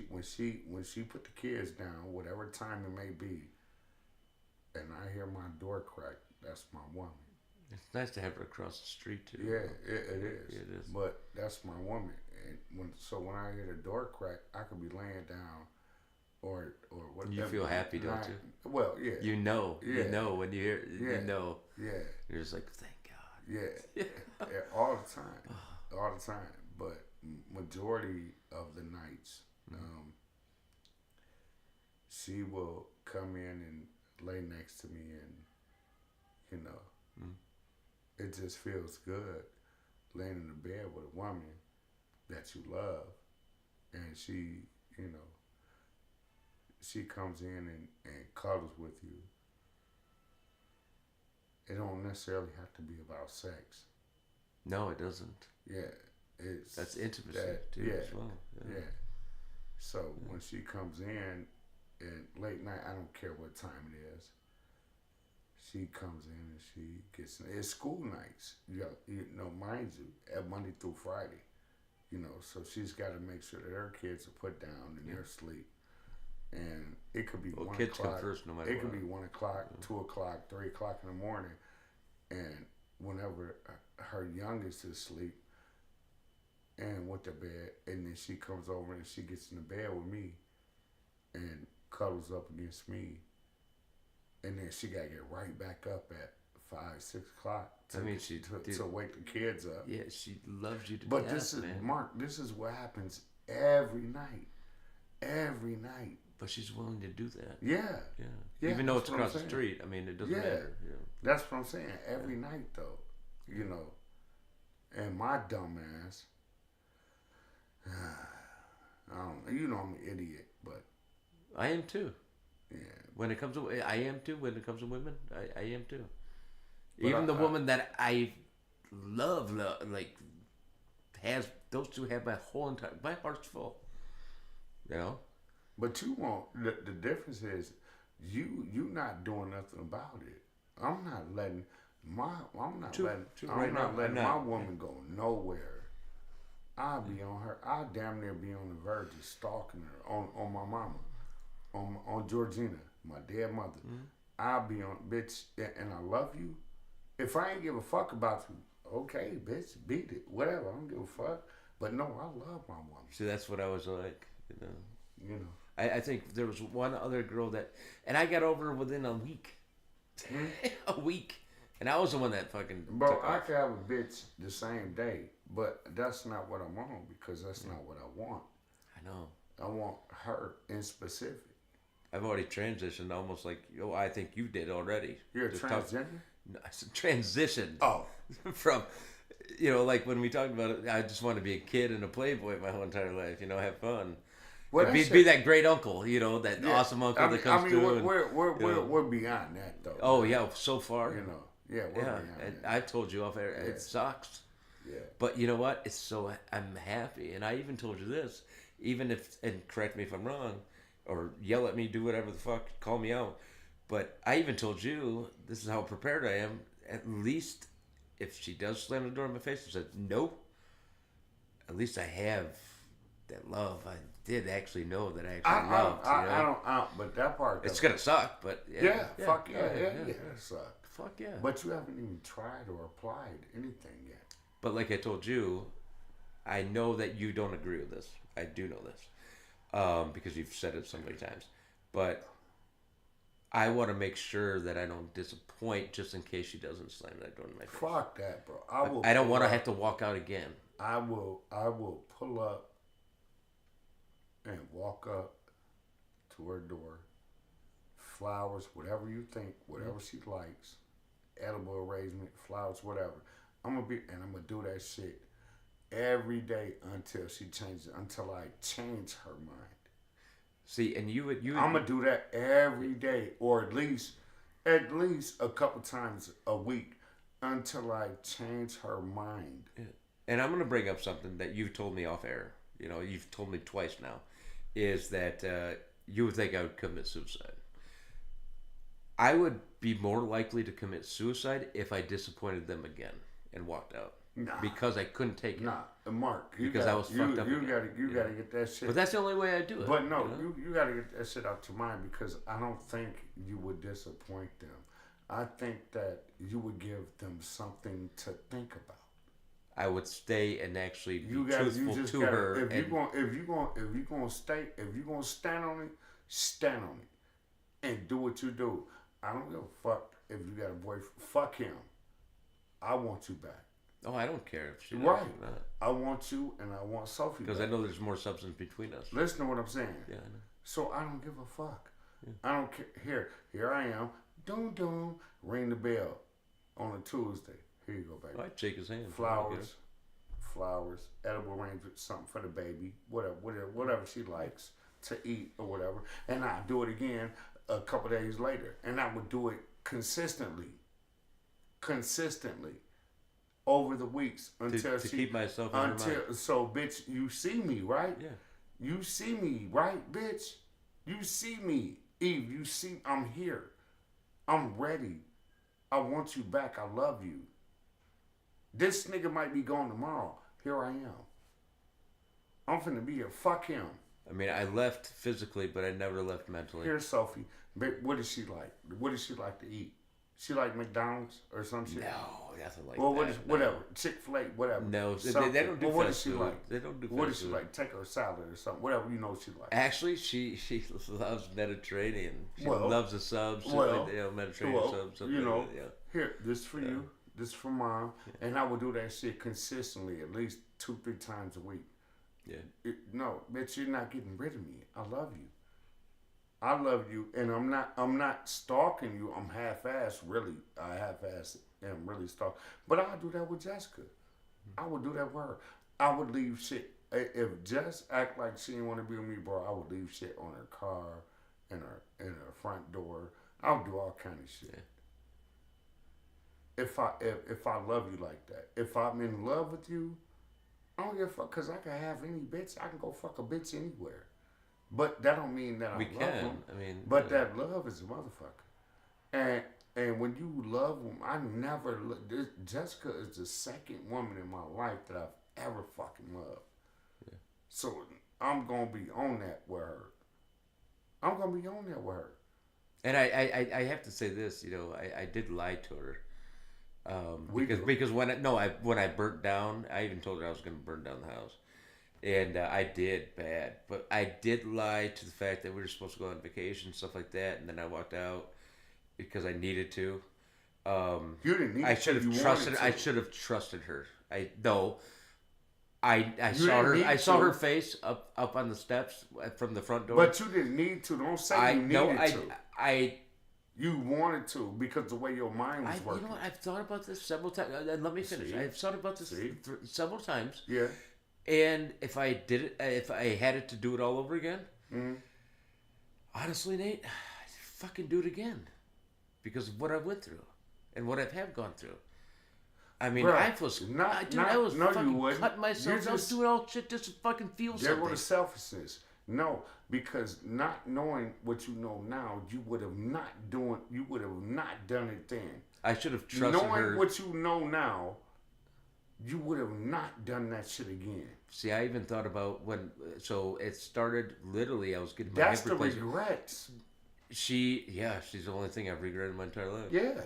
when she put the kids down, whatever time it may be, and I hear my door crack, that's my woman. It's nice to have her across the street too. Yeah, it is. It is. But that's my woman. And when I hear the door crack, I could be laying down or whatever. You feel happy, don't you? Well, yeah. You know. Yeah. You know when you hear. Yeah. You know. Yeah. You're just like, thank God. Yeah. All the time. All the time. But majority of the nights, she will come in and lay next to me, and you know, Mm. it just feels good laying in the bed with a woman that you love, and she, you know, she comes in and cuddles with you. It don't necessarily have to be about sex. No, it doesn't. Yeah, it's That's intimacy that, too, yeah, as well. Yeah. yeah. So when she comes in and late night, I don't care what time it is. She comes in and she gets. It's school nights. Mind you, at Monday through Friday. So she's got to make sure that her kids are put down and they're asleep. And it could be Well, 1 kids o'clock. come first, no matter It what. could be 1 o'clock, 2 o'clock, 3 o'clock in the morning, and whenever her youngest is asleep and went to bed, and then she comes over and she gets in the bed with me and cuddles up against me, and then she gotta get right back up at 5, 6 o'clock to wake the kids up. Yeah, she loves you to But death, this is man. Mark. This is what happens every night. Every night. But she's willing to do that. Yeah. Yeah. Even though it's across the street, I mean, it doesn't matter. Yeah. That's what I'm saying. Every night, though, And my dumb ass, I don't. I'm an idiot, but I am too. Yeah. When it comes to, I am too. When it comes to women, I am too. But Even the woman that I love, like, has those two have my heart's full. You know. But you won't. The difference is, you not doing nothing about it. I'm not letting my woman go nowhere. I'll be on her. I'll damn near be on the verge of stalking her on my mama, on Georgina, my dead mother. Mm-hmm. I'll be on, bitch, and I love you. If I ain't give a fuck about you, okay, bitch, beat it, whatever. I don't give a fuck. But no, I love my woman. See, that's what I was like, I think there was one other girl and I got over her within a week. A week. And I was the one that fucking Bro, I could have a bitch the same day, but that's not what I'm on, because that's not what I want. I know. I want her in specific. I've already transitioned almost like, I think you did already. You're a transgender? No, I said transitioned. Oh. From, like when we talked about it, I just want to be a kid and a playboy my whole entire life, have fun. Well, be that great uncle, that awesome uncle that comes through. We're beyond that, though. Oh, yeah, so far. We're beyond and that. I told you off air, it sucks. Yeah. But you know what? I'm happy. And I even told you this, and correct me if I'm wrong, or yell at me, do whatever the fuck, call me out. But I even told you, this is how prepared I am, at least if she does slam the door in my face and said, no, at least I have that love. I did actually know that I actually loved. I don't, but that part. It's going to suck, but fuck yeah, it suck. Fuck yeah. But you haven't even tried or applied anything yet. But like I told you, I know that you don't agree with this. I do know this. Because you've said it so many times. But I want to make sure that I don't disappoint just in case she doesn't slam that door in my face. Fuck that, bro. I don't want to have to walk out again. I will pull up and walk up to her door. Flowers, whatever you think, whatever she likes. Edible arrangement, flowers, whatever. I'm gonna do that shit every day until she changes, until I change her mind. See, and you I'm gonna do that every day, or at least a couple times a week, until I change her mind. Yeah. And I'm gonna bring up something that you've told me off air. You've told me twice now, is that you would think I would commit suicide. I would be more likely to commit suicide if I disappointed them again and walked out. Nah. Because I couldn't take it. Nah, Mark. I was fucked up. You gotta get that shit. But that's the only way I do it. But no, you gotta get that shit out your mind, because I don't think you would disappoint them. I think that you would give them something to think about. I would stay and actually be truthful to her. If you're gonna stand on it, stand on it, and do what you do. I don't give a fuck if you got a boyfriend. Fuck him. I want you back. Oh, I don't care if she does right. or not. I want you, and I want Sophie. Because I know there's more substance between us. Listen to what I'm saying. Yeah, I know. So I don't give a fuck. I don't care. Here I am. Doom, doom. Ring the bell on a Tuesday. Here you go, baby. I'd shake his hand. Flowers, edible arrangement, something for the baby, whatever she likes to eat or whatever. And I do it again a couple days later, and I would do it consistently over the weeks until to keep myself in her mind. So, bitch, you see me, right? Yeah. You see me, right, bitch? You see me, Eve. You see, I'm here. I'm ready. I want you back. I love you. This nigga might be gone tomorrow. Here I am. I'm finna be here. Fuck him. I mean, I left physically, but I never left mentally. Here's Sophie. What does she like? What does she like to eat? She like McDonald's or some shit? No, nothing like well, that. Whatever. Chick-fil-A, whatever. No, they don't do what fast does she food. like? They don't do What fast does she food. like? Take her a salad or something. Whatever you know she like. Actually, she loves Mediterranean. She loves the subs. Mediterranean subs. You know, here, this for you. This for mom. Yeah. And I would do that shit consistently at least 2-3 times a week. Yeah. No, bitch, you're not getting rid of me. I love you. I love you, and I'm not stalking you. I'm half-assed, really. I half-assed and really stalk. But I do that with Jessica. I would do that with her. I would leave shit. If Jess act like she didn't want to be with me, bro, I would leave shit on her car, in her front door. I would do all kind of shit. If I love you like that, if I'm in love with you, I don't give a fuck, because I can have any bitch. I can go fuck a bitch anywhere. But that don't mean that I love them. I mean, but that love is a motherfucker. And when you love them, I never... Jessica is the second woman in my life that I've ever fucking loved. Yeah. So I'm going to be on that with her. And I have to say this, I did lie to her. Because when I burnt down, I even told her I was going to burn down the house. And I did bad, but I did lie to the fact that we were supposed to go on vacation, stuff like that, and then I walked out because I needed to. You didn't need. I should have trusted. I should have trusted her. I saw her face up on the steps from the front door. But you didn't need to. Don't say you needed to. You wanted to because the way your mind was working. You know what? I've thought about this several times. And let me finish. See? I've thought about this several times. Yeah. And if I had it to do it all over again, honestly, Nate, I'd fucking do it again, because of what I went through and what I have gone through. I mean, I was fucking cutting myself. I was doing all shit just to fucking feel something. There was selfishness. No, because not knowing what you know now, you would have not done it then. I should have trusted her. Knowing what you know now, you would have not done that shit again. See, I even thought about so it started literally, I was getting my hip replacement. That's the regrets. She's the only thing I've regretted in my entire life. Yeah.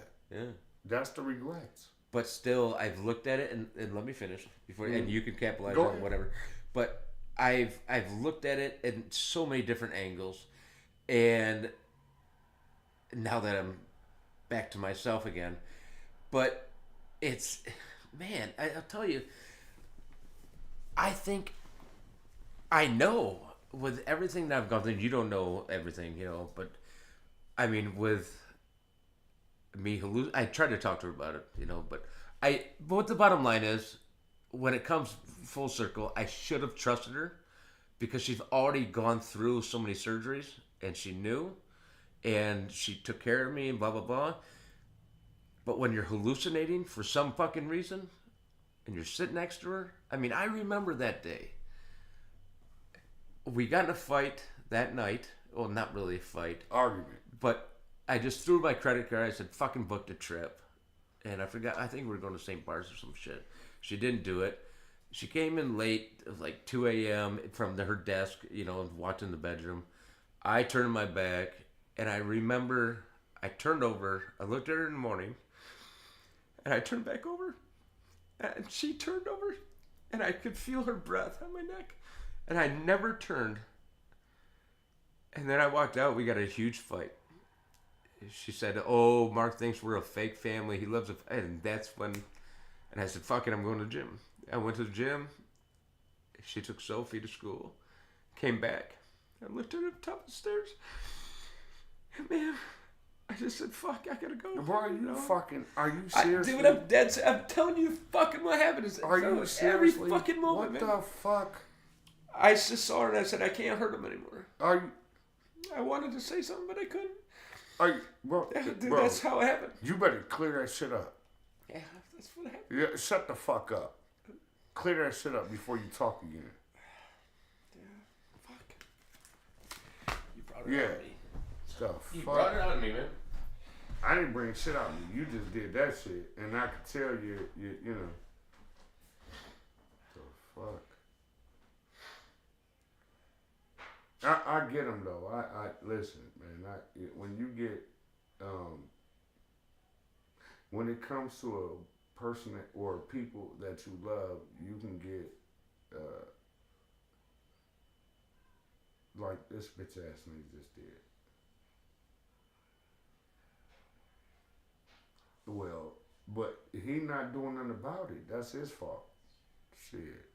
That's the regrets. But still, I've looked at it, and let me finish before, and you can capitalize on whatever. But I've looked at it in so many different angles, and now that I'm back to myself again, but it's... Man, I'll tell you, I think I know with everything that I've gone through, you don't know everything, but I mean, with me, I tried to talk to her about it, but what the bottom line is, when it comes full circle, I should have trusted her because she's already gone through so many surgeries and she knew and she took care of me and blah, blah, blah. But when you're hallucinating for some fucking reason, and you're sitting next to her, I mean, I remember that day. We got in a fight that night. Well, not really a fight. Argument. But I just threw my credit card. I said, fucking booked a trip. And I forgot, I think we were going to St. Bart's or some shit. She didn't do it. She came in late, like 2 a.m. from her desk, and walked in the bedroom. I turned my back, and I remember I turned over. I looked at her in the morning. And I turned back over, and she turned over, and I could feel her breath on my neck, and I never turned. And then I walked out. We got a huge fight. She said, "Oh, Mark thinks we're a fake family. He loves it." And that's when, and I said, "Fuck it, I'm going to the gym." I went to the gym. She took Sophie to school, came back. I looked at her at the top of the stairs. Man, I just said, fuck, I gotta go. Bro, are you serious? Dude, I'm dead. I'm telling you fucking what happened. Are you seriously? Every fucking moment, what man. the fuck? I just saw her and I said, I can't hurt him anymore. Are you? I wanted to say something, but I couldn't. Are you, bro? Dude, bro, that's how it happened. You better clear that shit up. Yeah, that's what happened. Yeah, shut the fuck up. Clear that shit up before you talk again. Yeah, fuck. You brought it on me. You brought it on me, man. I didn't bring shit out of you. You just did that shit, and I could tell you know. The fuck. I get them though. I listen, man. When you get when it comes to a person or people that you love, you can get like this bitch ass nigga just did. Well, but he not doing nothing about it. That's his fault. Shit.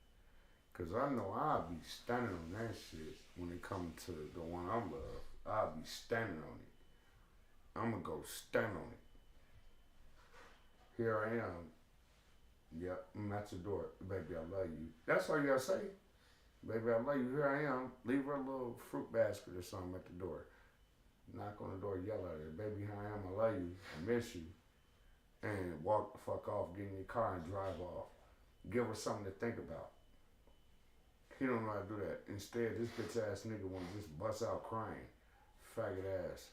Cause I know I'll be standing on that shit when it comes to the one I love. I'll be standing on it. I'm gonna go stand on it. Here I am. Yep, I'm at your door. Baby, I love you. That's all you gotta say. Baby, I love you. Here I am. Leave her a little fruit basket or something at the door. Knock on the door, yell at her. Baby, here I am. I love you. I miss you. And walk the fuck off, get in your car and drive off. Give her something to think about. He don't know how to do that. Instead, this bitch ass nigga wanna just bust out crying. Faggot ass.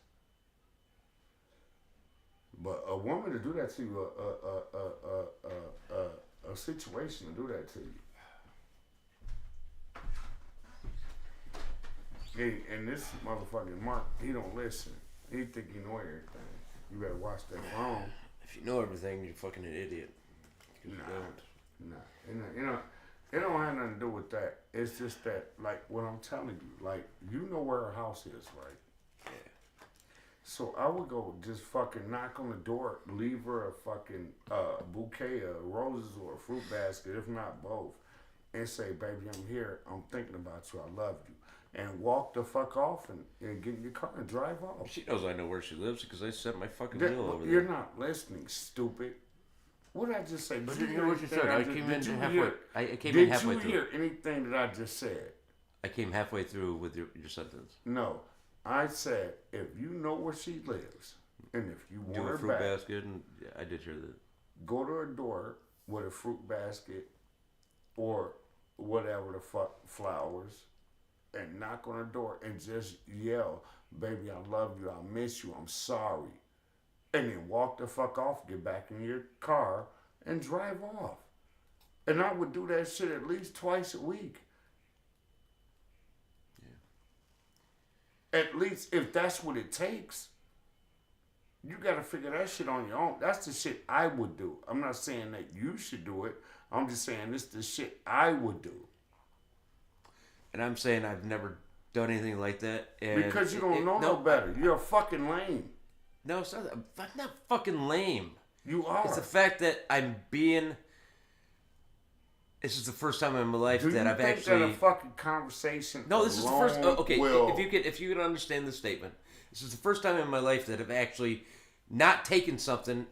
But a woman to do that to you, a situation to do that to you. And this motherfucking Mark, he don't listen. He think he know everything. You better watch that phone. If you know everything, you're fucking an idiot. Nah. It don't have nothing to do with that. It's just that, like, what I'm telling you, like, you know where her house is, right? Yeah. So I would go just fucking knock on the door, leave her a fucking bouquet of roses or a fruit basket, if not both, and say, baby, I'm here. I'm thinking about you. I love you. And walk the fuck off and get in your car and drive off. She knows I know where she lives because I sent my fucking meal over there. You're not listening, stupid. What did I just say? But did you hear what you said? I came in halfway. I came in halfway through. Did you hear anything that I just said? I came halfway through with your sentence. No. I said, if you know where she lives, and if you want her do a fruit back, basket, and yeah, I did hear that. Go to her door with a fruit basket or whatever the fuck, flowers, and knock on her door and just yell, baby, I love you, I miss you, I'm sorry. And then walk the fuck off, get back in your car, and drive off. And I would do that shit at least twice a week. Yeah. At least if that's what it takes. You gotta figure that shit on your own. That's the shit I would do. I'm not saying that you should do it. I'm just saying this is the shit I would do. And I'm saying I've never done anything like that. And because you don't know no better. You're a fucking lame. No, it's not, I'm not fucking lame. You are. It's the fact that I'm being... This is the first time in my life that I've actually... that a fucking conversation... No, this is the first... okay, if you can understand the statement. This is the first time in my life that I've actually not taken something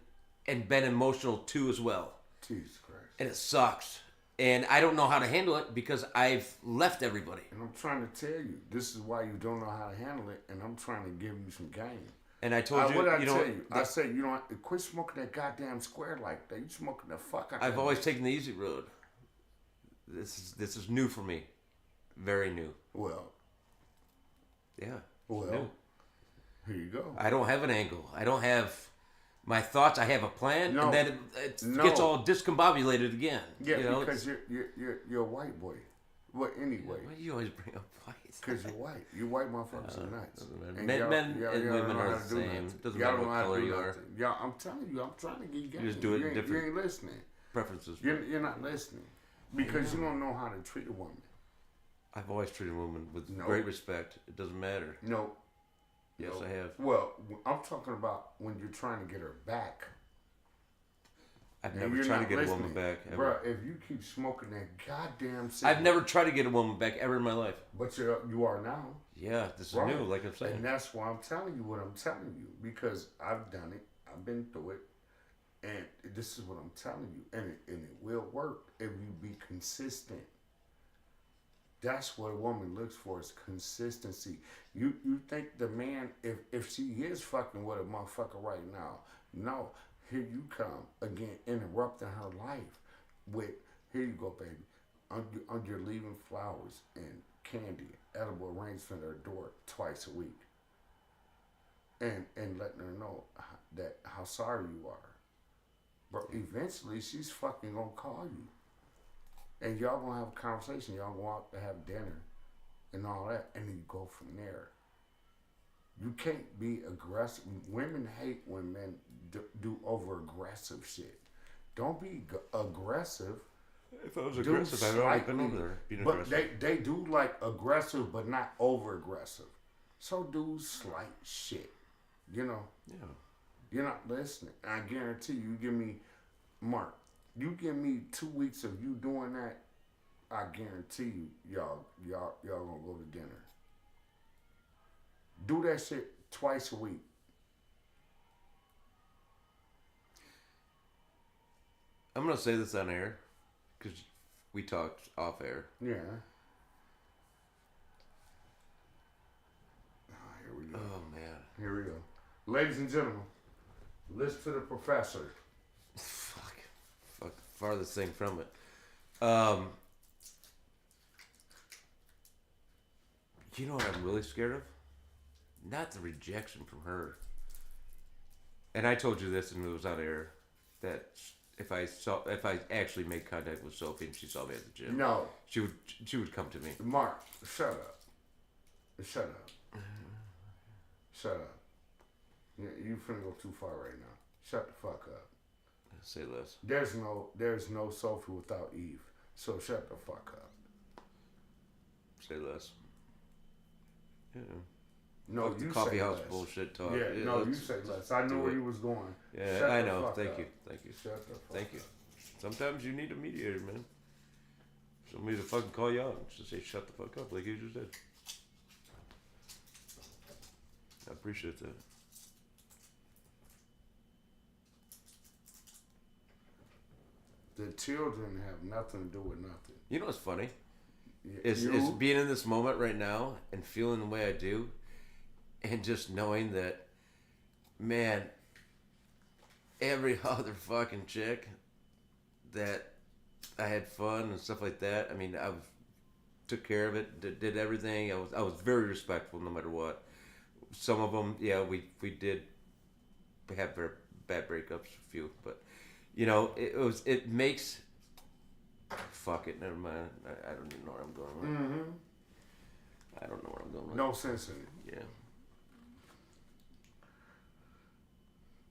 and been emotional too as well. Jesus Christ. And it sucks. And I don't know how to handle it because I've left everybody. And I'm trying to tell you, this is why you don't know how to handle it, and I'm trying to give you some game. And I told you, what did I tell you? I said, you don't quit smoking that goddamn square like that. You smoking the fuck out. I've always taken the easy road. This is new for me, very new. Well. Yeah. Well. New. Here you go. I don't have an angle. I don't have my thoughts. I have a plan, and then it gets all discombobulated again. Yeah, because you're a white boy. Well, anyway. Why do you always bring up white? Because you're white. You white motherfuckers are nuts. Men and women are the same. Doesn't matter what color you are. Yeah, I'm telling you, I'm trying to get you guys. You just do it different. You ain't listening. Preferences. You're not listening. Because you don't know how to treat a woman. I've always treated women with great respect. It doesn't matter. No. Yes, I have. Well, I'm talking about when you're trying to get her back. I've never tried to get a woman back. Ever. Bro, if you keep smoking that goddamn cigarette. I've never tried to get a woman back ever in my life. But you are now. Yeah, this is right. new, like I'm saying. And that's why I'm telling you what I'm telling you. Because I've done it. I've been through it. And this is what I'm telling you. And it will work if you be consistent. That's what a woman looks for is consistency. You think the man, if she is fucking with a motherfucker right now, no, here you come again, interrupting her life with, here you go, baby. You're leaving flowers and candy, edible arrangement at her door twice a week. And letting her know that how sorry you are. But eventually she's fucking gonna call you. And y'all gonna have a conversation. Y'all go out to have dinner and all that. And then you go from there. You can't be aggressive. Women hate when men do over aggressive shit. Don't be aggressive. If I was aggressive, I'd already been over there being aggressive. But they do like aggressive, but not over aggressive. So do slight shit. You know? Yeah. You're not listening. I guarantee you give me, Mark, you give me 2 weeks of you doing that, I guarantee you, y'all gonna go to dinner. Do that shit twice a week. I'm gonna say this on air, because we talked off air. Yeah. Here we go. Oh man. Here we go. Ladies and gentlemen, listen to the professor. Fuck, farthest thing from it. You know what I'm really scared of? Not the rejection from her. And I told you this, and it was on air, that if I actually made contact with Sophie and she saw me at the gym, No, she would come to me. Mark, shut up. Shut up. Shut up. You finna go too far right now. Shut the fuck up. Say less. There's no Sophie without Eve. So shut the fuck up. Say less. Yeah. No, fuck you the coffee say house less. bullshit talk. Yeah, no, you say less. I knew where you was going. Yeah, shut I the know. fuck Thank up. you. Thank you. Shut the fuck Thank you. up. Sometimes you need a mediator, man. Somebody to fucking call you out and just say shut the fuck up like you just did. I appreciate that. The children have nothing to do with nothing. You know what's funny? Is being in this moment right now and feeling the way I do and just knowing that, man, every other fucking chick that I had fun and stuff like that, I mean, I took care of it, did everything. I was very respectful no matter what. Some of them, yeah, we did have very bad breakups, a few, but you know, it makes. Fuck it, never mind. I don't even know where I'm going with. Mm-hmm. I don't know where I'm going with. No sense in it. Yeah.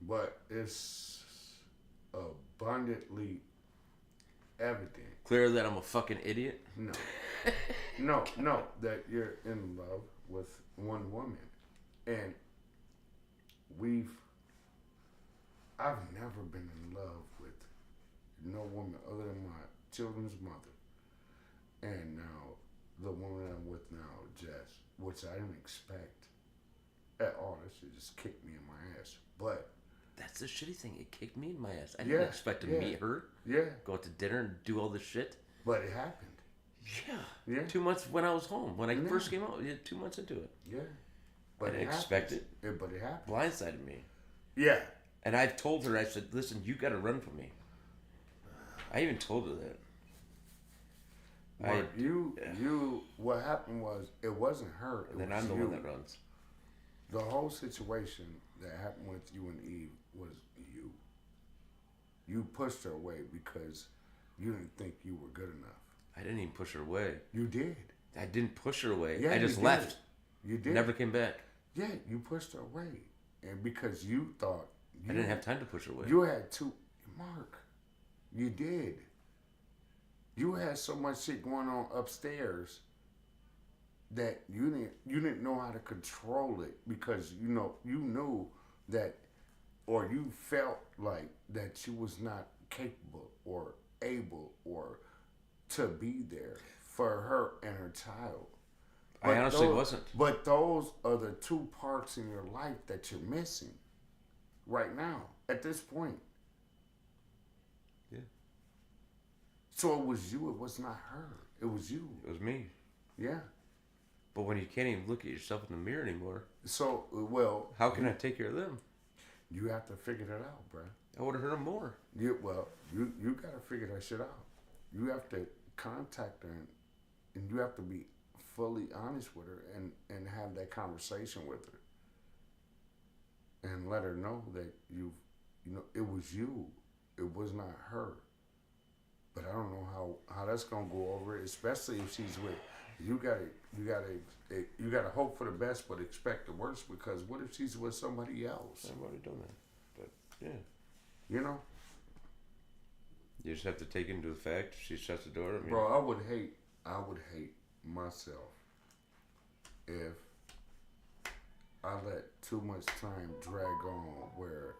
But it's abundantly evident. Clear that I'm a fucking idiot? No. No, that you're in love with one woman. And I've never been in love with no woman other than my children's mother. And now, the woman I'm with now, Jess, which I didn't expect at all. That shit just kicked me in my ass. But that's the shitty thing. It kicked me in my ass. I didn't expect to meet her. Yeah. Go out to dinner and do all this shit. But it happened. Yeah. 2 months when I was home. When I first came out. 2 months into it. Yeah. But I didn't expect it. But it happened. Blindsided me. Yeah. And I've told her, I said, listen, you got to run from me. I even told her that. Mark, what happened was, it wasn't her. And then I'm the one that runs. The whole situation that happened with you and Eve was you. You pushed her away because you didn't think you were good enough. I didn't even push her away. You did. I didn't push her away. Yeah, I just left. You did. Never came back. Yeah, you pushed her away. And because you thought... I didn't have time to push her away. You had to... Mark, you did. You had so much shit going on upstairs that you didn't know how to control it because you knew that, or you felt like that you was not capable or able or to be there for her and her child. I honestly wasn't. But those are the two parts in your life that you're missing right now, at this point. Yeah. So it was you, it was not her. It was you. It was me. Yeah. But when you can't even look at yourself in the mirror anymore, so, well... how can I take care of them? You have to figure that out, bruh. I would have hurt them more. You got to figure that shit out. You have to contact her and you have to be fully honest with her and have that conversation with her. And let her know that it was you. It was not her. But I don't know how that's gonna go over, especially if she's with you. You gotta hope for the best, but expect the worst. Because what if she's with somebody else? I've already done that, but yeah, you know. You just have to take into the fact she shuts the door. I mean, bro, I would hate myself if I let too much time drag on where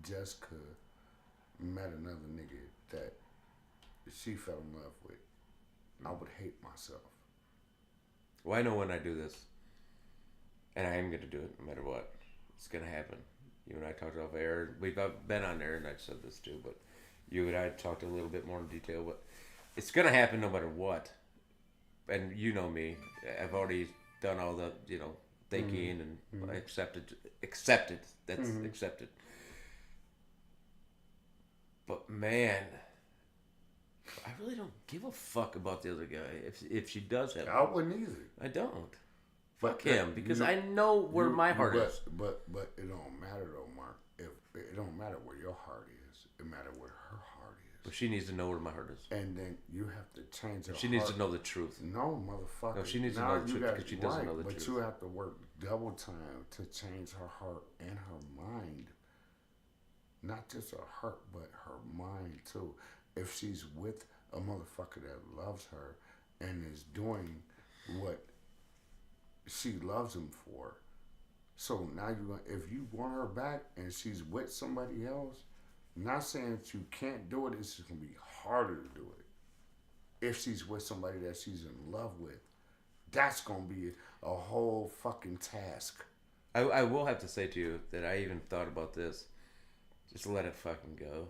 Jessica met another nigga that she fell in love with. I would hate myself. Well, I know when I do this, and I am going to do it no matter what. It's going to happen. You and I talked off air. We've been on air, and I said this too, but you and I talked a little bit more in detail. But it's going to happen no matter what. And you know me. I've already done all the, thinking and accepted. That's accepted. But man, I really don't give a fuck about the other guy. If she does have, I wouldn't either. I don't. Fuck him, because I know where my heart is. But it don't matter though, Mark. If it don't matter where your heart is, it matters where her heart is. But she needs to know where my heart is. And then you have to change her. She needs to know the truth. No, motherfucker. No, she needs to know the truth because she doesn't know the truth. But you have to work double time to change her heart and her mind. Not just her heart, but her mind too. If she's with a motherfucker that loves her and is doing what she loves him for, so now if you want her back and she's with somebody else, not saying that you can't do it, it's just gonna be harder to do it. If she's with somebody that she's in love with, that's gonna be a whole fucking task. I will have to say to you that I even thought about this. Just let it fucking go.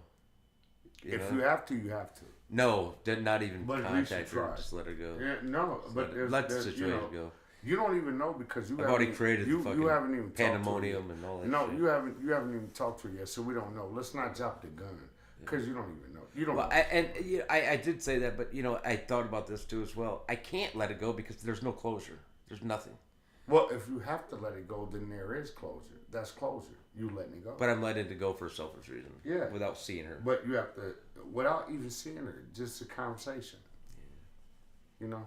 You have to, you have to. No, not even but contact her. Just let her go. Yeah, no, but let the situation go. You don't even know because I've already created the fucking you haven't even pandemonium and all that. No, shit. you haven't even talked to her yet, so we don't know. Let's not jump the gun because you don't even know. You don't. Well, know. I did say that, but I thought about this too as well. I can't let it go because there's no closure. There's nothing. Well, if you have to let it go, then there is closure. That's closure. You letting it go. But I'm letting it go for a selfish reason. Yeah. Without seeing her. But you have to, without even seeing her, just a conversation. Yeah.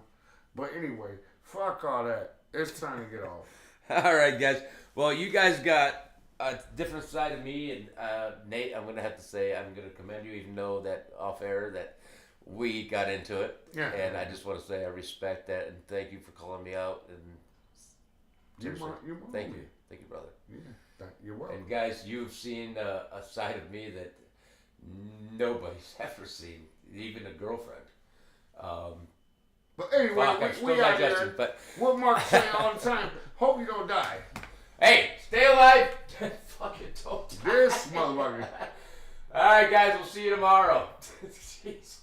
But anyway, fuck all that. It's time to get off. All right, guys. Well, you guys got a different side of me, and Nate, I'm gonna have to say I'm gonna commend you, even though that off air that we got into it. Yeah. And I just want to say I respect that and thank you for calling me out. And seriously, thank you, brother. Yeah, you're welcome. And guys, you've seen a side of me that nobody's ever seen, even a girlfriend. But anyway, we out there. But what Mark say all the time, hope you don't die. Hey, stay alive. Fucking don't die. This motherfucker. All right, guys, we'll see you tomorrow. Jeez.